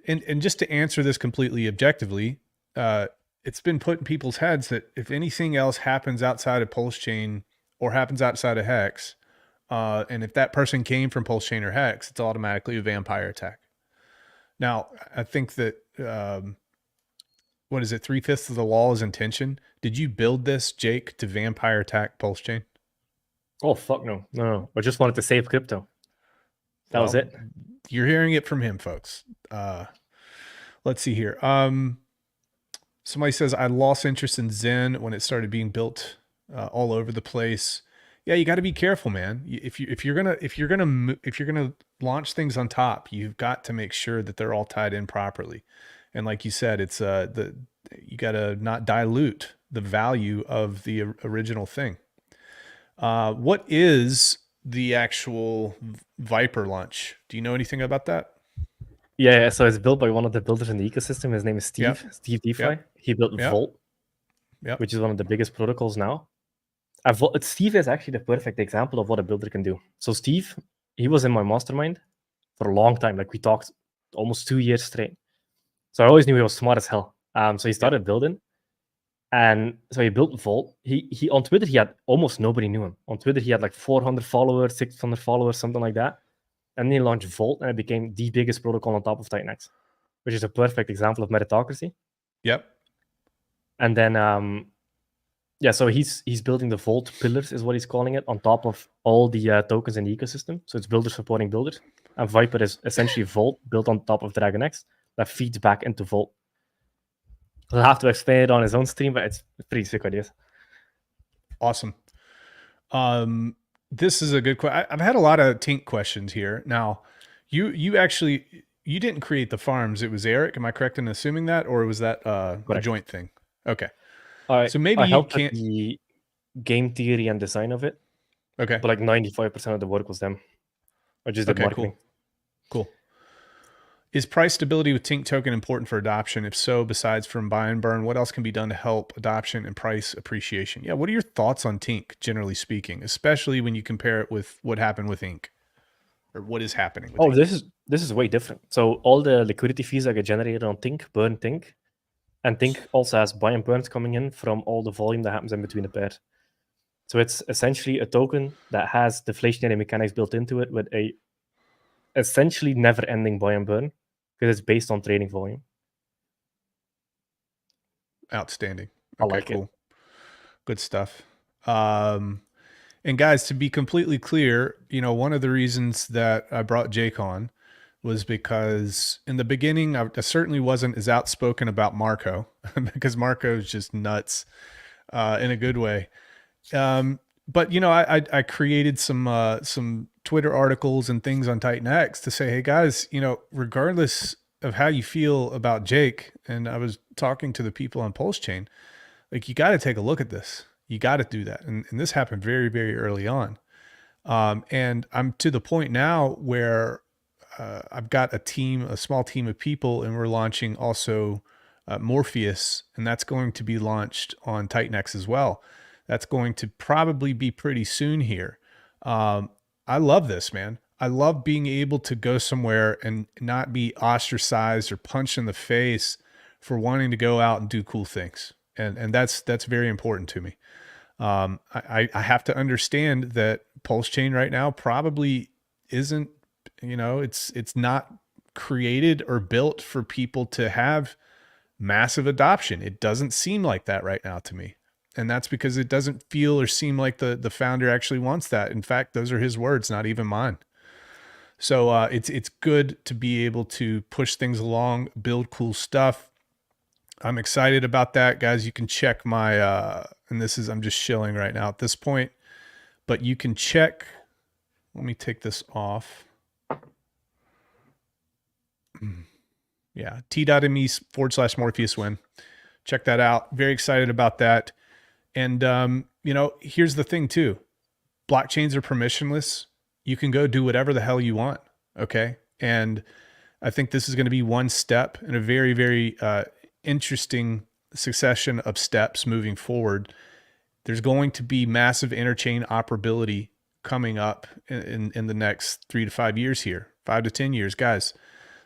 and just to answer this completely objectively, it's been put in people's heads that if anything else happens outside of Pulse Chain or happens outside of Hex, and if that person came from Pulse Chain or Hex, it's automatically a vampire attack. Now, I think that what is it? 3/5 of the law is intention. Did you build this, Jake, to vampire attack Pulse Chain? Oh fuck no, no. I just wanted to save crypto. That was Well, it. you're hearing it from him, folks. Let's see here. Somebody says I lost interest in Zen when it started being built all over the place. Yeah, you got to be careful, man. If you're gonna launch things on top, you've got to make sure that they're all tied in properly. And like you said, it's the you got to not dilute the value of the original thing. What is the actual Viper launch? Do you know anything about that? Yeah, so it's built by one of the builders in the ecosystem. His name is Yep. Steve DeFi. Yep. He built Yep. Volt, Yep. which is one of the biggest protocols now. And Steve is actually the perfect example of what a builder can do. So Steve, he was in my mastermind for a long time. Like we talked almost 2 years straight. So I always knew he was smart as hell. So he Yep. started building, and so he built Volt. He on Twitter he had almost nobody knew him. On Twitter he had like 400 followers, 600 followers, something like that. And then he launched Volt, and it became the biggest protocol on top of Titanx, which is a perfect example of meritocracy. Yep. And then yeah, so he's building the Vault pillars, is what he's calling it, on top of all the tokens in the ecosystem. So it's builders supporting builders. And Viper is essentially Vault built on top of DragonX that feeds back into Vault. He'll have to explain it on his own stream, but it's pretty sick ideas. Awesome. This is a good question. I've had a lot of Tink questions here. Now, you actually you didn't create the farms. It was Eric. Am I correct in assuming that, or was that a Correct. joint thing? Okay. I So maybe I you helped with can't. the game theory and design of it, Okay. but like 95% of the work was them. I just did Okay. marketing. Cool. Cool. Is price stability with Tink token important for adoption? If so, besides from buy and burn, what else can be done to help adoption and price appreciation? Yeah. What are your thoughts on Tink, generally speaking, especially when you compare it with what happened with Ink, or what is happening with Oh, Ink? this is way different. So all the liquidity fees that get generated on Tink burn Tink, and Tink also has buy and burns coming in from all the volume that happens in between the pairs. So it's essentially a token that has deflationary mechanics built into it with a essentially never-ending buy and burn because it's based on trading volume. Outstanding. I Okay. like it. Cool. Good stuff. And guys, to be completely clear, one of the reasons that I brought Jake on was because in the beginning, I certainly wasn't as outspoken about Marco because Marco is just nuts in a good way. But I created some Twitter articles and things on Titanx to say, hey guys, regardless of how you feel about Jake, and I was talking to the people on Pulse Chain, like you got to take a look at this. You got to do that, and this happened very, very early on. And I'm to the point now where I've got a small team of people, and we're launching also Morpheus, and that's going to be launched on Titanx as well. That's going to probably be pretty soon here. I love this, man. I love being able to go somewhere and not be ostracized or punched in the face for wanting to go out and do cool things. And that's very important to me. I have to understand that Pulse Chain right now probably isn't, it's not created or built for people to have massive adoption. It doesn't seem like that right now to me. And that's because it doesn't feel or seem like the founder actually wants that. In fact, those are his words, not even mine. So it's good to be able to push things along, build cool stuff. I'm excited about that, guys. You can check my and I'm just shilling right now at this point, but you can check. Let me take this off. Yeah, t.me/Morpheus win. Check that out. Very excited about that. And here's the thing too. Blockchains are permissionless. You can go do whatever the hell you want. Okay. And I think this is going to be one step in a very, very interesting succession of steps moving forward. There's going to be massive interchain operability coming up in the next 3 to 5 years here, 5 to 10 years, guys.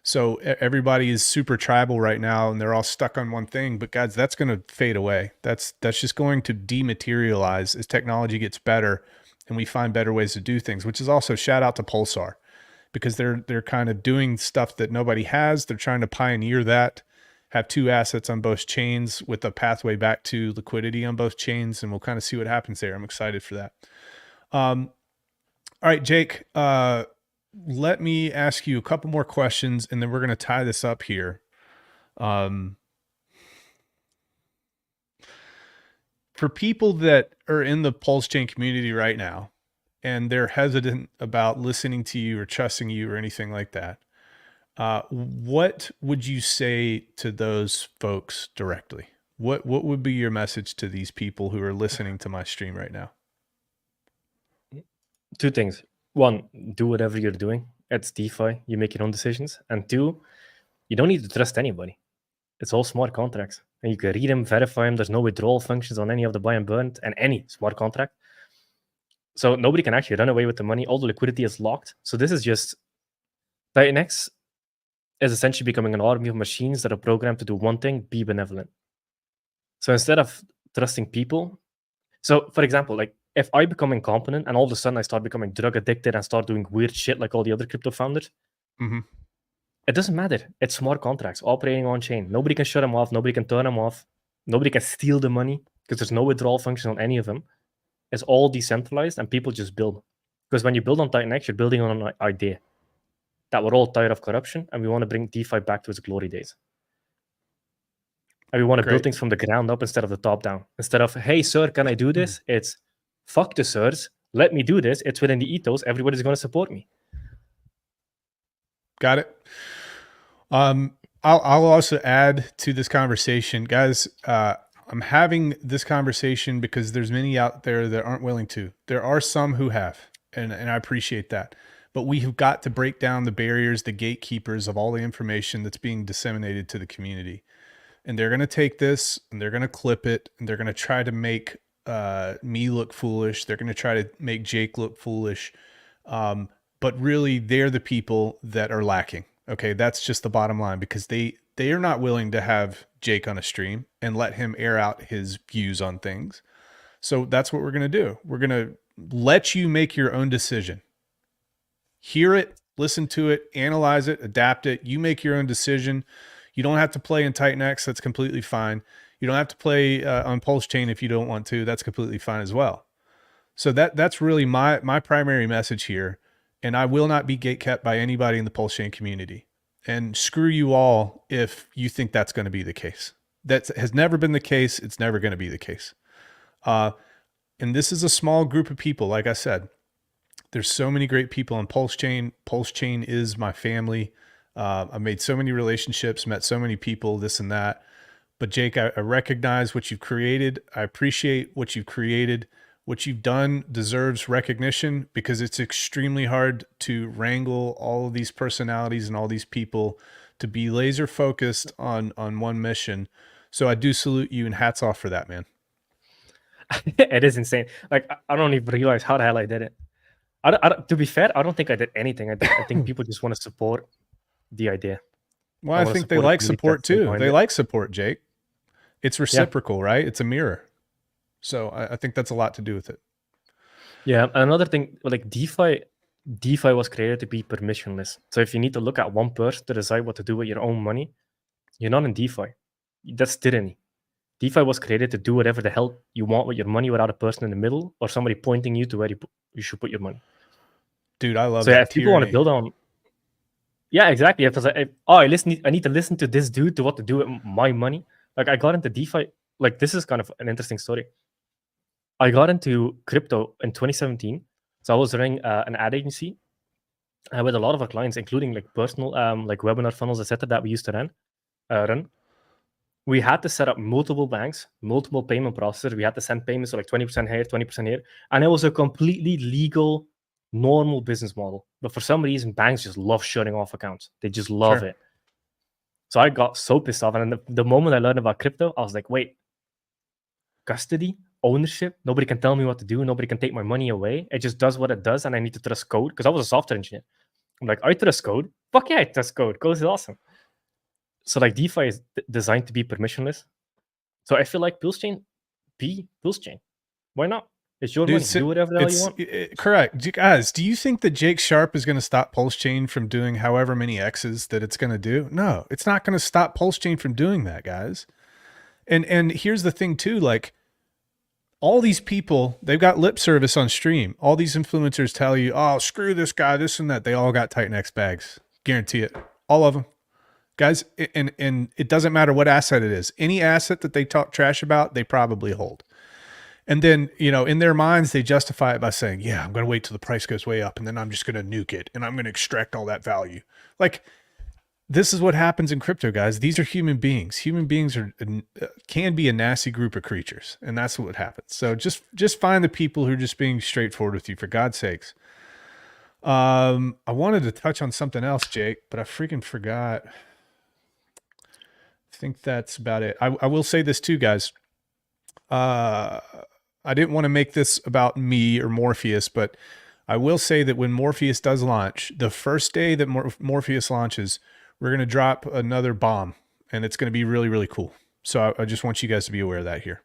So everybody is super tribal right now and they're all stuck on one thing, but guys, that's going to fade away. That's just going to dematerialize as technology gets better and we find better ways to do things, which is also shout out to Pulsar because they're kind of doing stuff that nobody has. They're trying to pioneer that, have two assets on both chains with a pathway back to liquidity on both chains, and we'll kind of see what happens there. I'm excited for that. Um, all right, Jake. Let me ask you a couple more questions, and then we're going to tie this up here. Um, for people that are in the Pulse Chain community right now, and they're hesitant about listening to you or trusting you or anything like that, what would you say to those folks directly? What would be your message to these people who are listening to my stream right now? Two things. One, do whatever you're doing. It's DeFi. You make your own decisions. And two, you don't need to trust anybody. It's all smart contracts. And you can read them, verify them. There's no withdrawal functions on any of the buy and burn and any smart contract. So nobody can actually run away with the money. All the liquidity is locked. So this is just Titanx is essentially becoming an army of machines that are programmed to do one thing: be benevolent. So instead of trusting people, so for example, like if I become incompetent and all of a sudden I start becoming drug addicted and start doing weird shit like all the other crypto founders, Mm-hmm. it doesn't matter. It's smart contracts operating on chain. Nobody can shut them off. Nobody can turn them off. Nobody can steal the money because there's no withdrawal function on any of them. It's all decentralized and people just build. Because when you build on Titanx, you're building on an idea that we're all tired of corruption and we want to bring DeFi back to its glory days. And we want to build Great. things from the ground up instead of the top down. Instead of, hey, sir, can I do this? It's, fuck the sirs. Let me do this. It's within the ethos. Everybody's going to support me. Got it. I'll also add to this conversation, guys. I'm having this conversation because there's many out there that aren't willing to. There are some who have, and I appreciate that. But we have got to break down the barriers, the gatekeepers of all the information that's being disseminated to the community. And they're going to take this and they're going to clip it and they're going to try to make me look foolish. They're going to try to make Jake look foolish. But really, they're the people that are lacking. Okay, that's just the bottom line, because they are not willing to have Jake on a stream and let him air out his views on things. So that's what we're going to do. We're going to let you make your own decision. Hear it, listen to it, analyze it, adapt it. You make your own decision. You don't have to play in Titanx. That's completely fine. You don't have to play on Pulse Chain if you don't want to. That's completely fine as well. So that's really my primary message here. And I will not be gatekept by anybody in the Pulse Chain community. And screw you all if you think that's going to be the case. That has never been the case. It's never going to be the case. And this is a small group of people. Like I said, there's so many great people on Pulse Chain. Pulse Chain is my family. I've made so many relationships, met so many people, this and that. But Jake, I recognize what you've created. I appreciate what you've created. What you've done deserves recognition, because it's extremely hard to wrangle all of these personalities and all these people to be laser focused on one mission. So I do salute you and hats off for that, man. It is insane. Like, I don't even realize how the hell I did it. To be fair, I don't think I did anything. I think people just want to support the idea. Well, I think they like support too. They like support, Jake. It's reciprocal, right? It's a mirror. So I think that's a lot to do with it. Yeah, another thing, like DeFi was created to be permissionless. So if you need to look at one person to decide what to do with your own money, you're not in DeFi. That's tyranny. DeFi was created to do whatever the hell you want with your money without a person in the middle or somebody pointing you to where you should put your money. Dude, I love that. So if people want to build on, yeah, exactly. If I need to listen to this dude to what to do with my money. Like, I got into DeFi. Like, this is kind of an interesting story. I got into crypto in 2017. So I was running an ad agency with a lot of our clients, including like personal like webinar funnels, etc., that we used to run. We had to set up multiple banks, multiple payment processors. We had to send payments, so like 20% here, 20% here. And it was a completely legal, normal business model. But for some reason, banks just love shutting off accounts. They just love it. So I got so pissed off. And the moment I learned about crypto, I was like, wait, custody, ownership, nobody can tell me what to do. Nobody can take my money away. It just does what it does. And I need to trust code, because I was a software engineer. I'm like, I trust code. Fuck yeah, I trust code. Code is awesome. So like DeFi is designed to be permissionless. So I feel like Pulse Chain, be Pulse Chain. Why not? It's your money. Do whatever the hell you want. Correct. Guys, do you think that Jake Sharpe is going to stop Pulse Chain from doing however many X's that it's going to do? No, it's not going to stop Pulse Chain from doing that, guys. And here's the thing too, like, all these people, they've got lip service on stream. All these influencers tell you, oh, screw this guy, this and that. They all got Titanx bags. Guarantee it. All of them. Guys, and it doesn't matter what asset it is. Any asset that they talk trash about, they probably hold. And then, in their minds, they justify it by saying, yeah, I'm going to wait till the price goes way up and then I'm just going to nuke it and I'm going to extract all that value. Like, this is what happens in crypto, guys. These are human beings. Human beings can be a nasty group of creatures, and that's what happens. So just find the people who are just being straightforward with you, for God's sakes. I wanted to touch on something else, Jake, but I freaking forgot. I think that's about it. I will say this too, guys. I didn't want to make this about me or Morpheus, but I will say that when Morpheus does launch, the first day that Morpheus launches, we're going to drop another bomb, and it's going to be really, really cool. So I just want you guys to be aware of that here.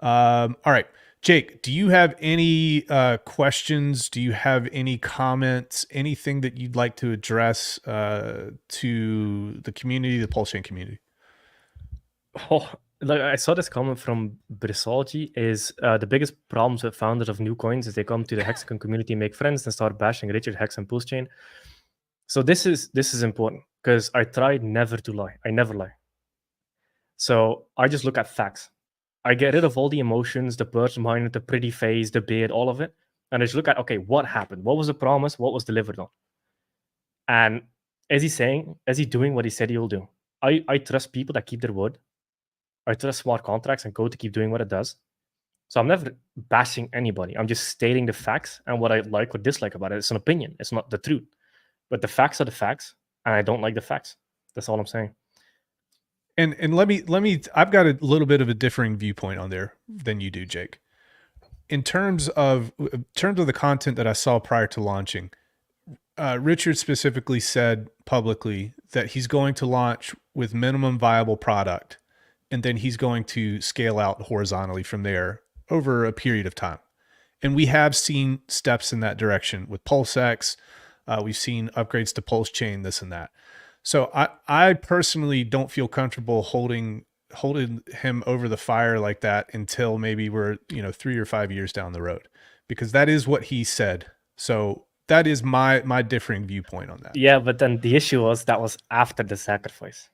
All right. Jake, do you have any questions? Do you have any comments? Anything that you'd like to address to the community, the Pulse Chain community? Oh, like I saw this comment from Brisolgi is the biggest problems with founders of new coins is they come to the Hexagon community, make friends, and start bashing Richard Hex and Pulse Chain. So this is important because I tried never to lie. I never lie. So I just look at facts. I get rid of all the emotions, the person behind it, the pretty face, the beard, all of it. And I just look at, okay, what happened? What was the promise? What was delivered on? And is he doing what he said he will do? I trust people that keep their word. I trust smart contracts and code to keep doing what it does. So I'm never bashing anybody. I'm just stating the facts and what I like or dislike about it. It's an opinion. It's not the truth. But the facts are the facts, and I don't like the facts. That's all I'm saying. And let me I've got a little bit of a differing viewpoint on there than you do, Jake. In terms of the content that I saw prior to launching, Richard specifically said publicly that he's going to launch with minimum viable product, and then he's going to scale out horizontally from there over a period of time. And we have seen steps in that direction with PulseX. We've seen upgrades to Pulse Chain, this and that. So I personally don't feel comfortable holding him over the fire like that until maybe we're 3 or 5 years down the road, because that is what he said. So that is my differing viewpoint on that. Yeah, but then the issue was that was after the sacrifice.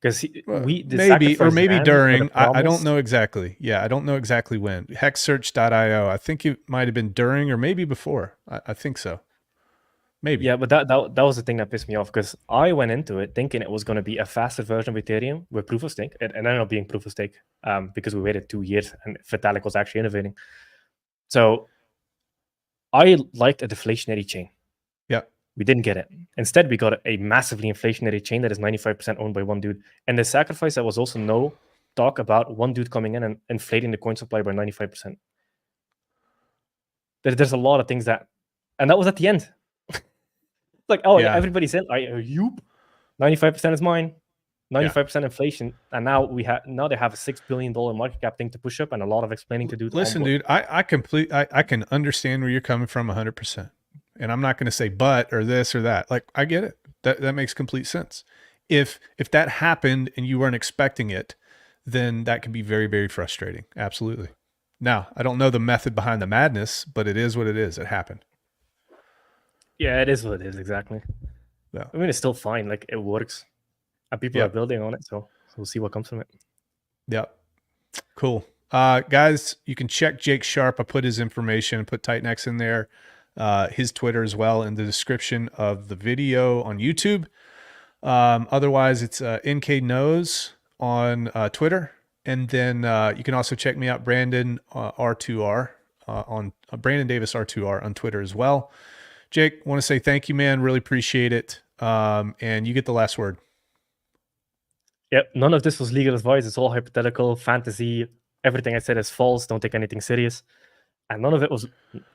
Because maybe during. I don't know exactly. Yeah, I don't know exactly when. Hexsearch.io. I think it might have been during or maybe before. I think so. Maybe. Yeah, but that was the thing that pissed me off, because I went into it thinking it was going to be a faster version of Ethereum with proof of stake. It ended up being proof of stake because we waited 2 years and Vitalik was actually innovating. So I liked a deflationary chain. Yeah. We didn't get it. Instead, we got a massively inflationary chain that is 95% owned by one dude. And the sacrifice, there was also no talk about one dude coming in and inflating the coin supply by 95%. There's a lot of things that... And that was at the end. Like, oh, yeah, everybody's in. 95% is mine. 95% inflation, and now they have a $6 billion market cap thing to push up, and a lot of explaining to do. Listen, dude, I can understand where you're coming from 100%, and I'm not going to say but or this or that. Like, I get it. That makes complete sense. If that happened and you weren't expecting it, then that can be very, very frustrating. Absolutely. Now, I don't know the method behind the madness, but it is what it is. It happened. Yeah, it is what it is, exactly. Yeah. I mean, it's still fine. Like, it works. And people are building on it, so we'll see what comes from it. Yeah. Cool. Guys, you can check Jake Sharpe. I put his information, put Titanx in there, his Twitter as well in the description of the video on YouTube. Otherwise, it's NK Knows on Twitter. And then you can also check me out, Brandon R2R, on Brandon Davis R2R on Twitter as well. Jake, want to say thank you, man. Really appreciate it. And you get the last word. Yep. None of this was legal advice. It's all hypothetical, fantasy. Everything I said is false. Don't take anything serious. And none of it was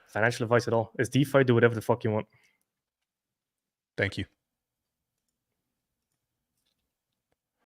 financial advice at all. It's DeFi. Do whatever the fuck you want. Thank you.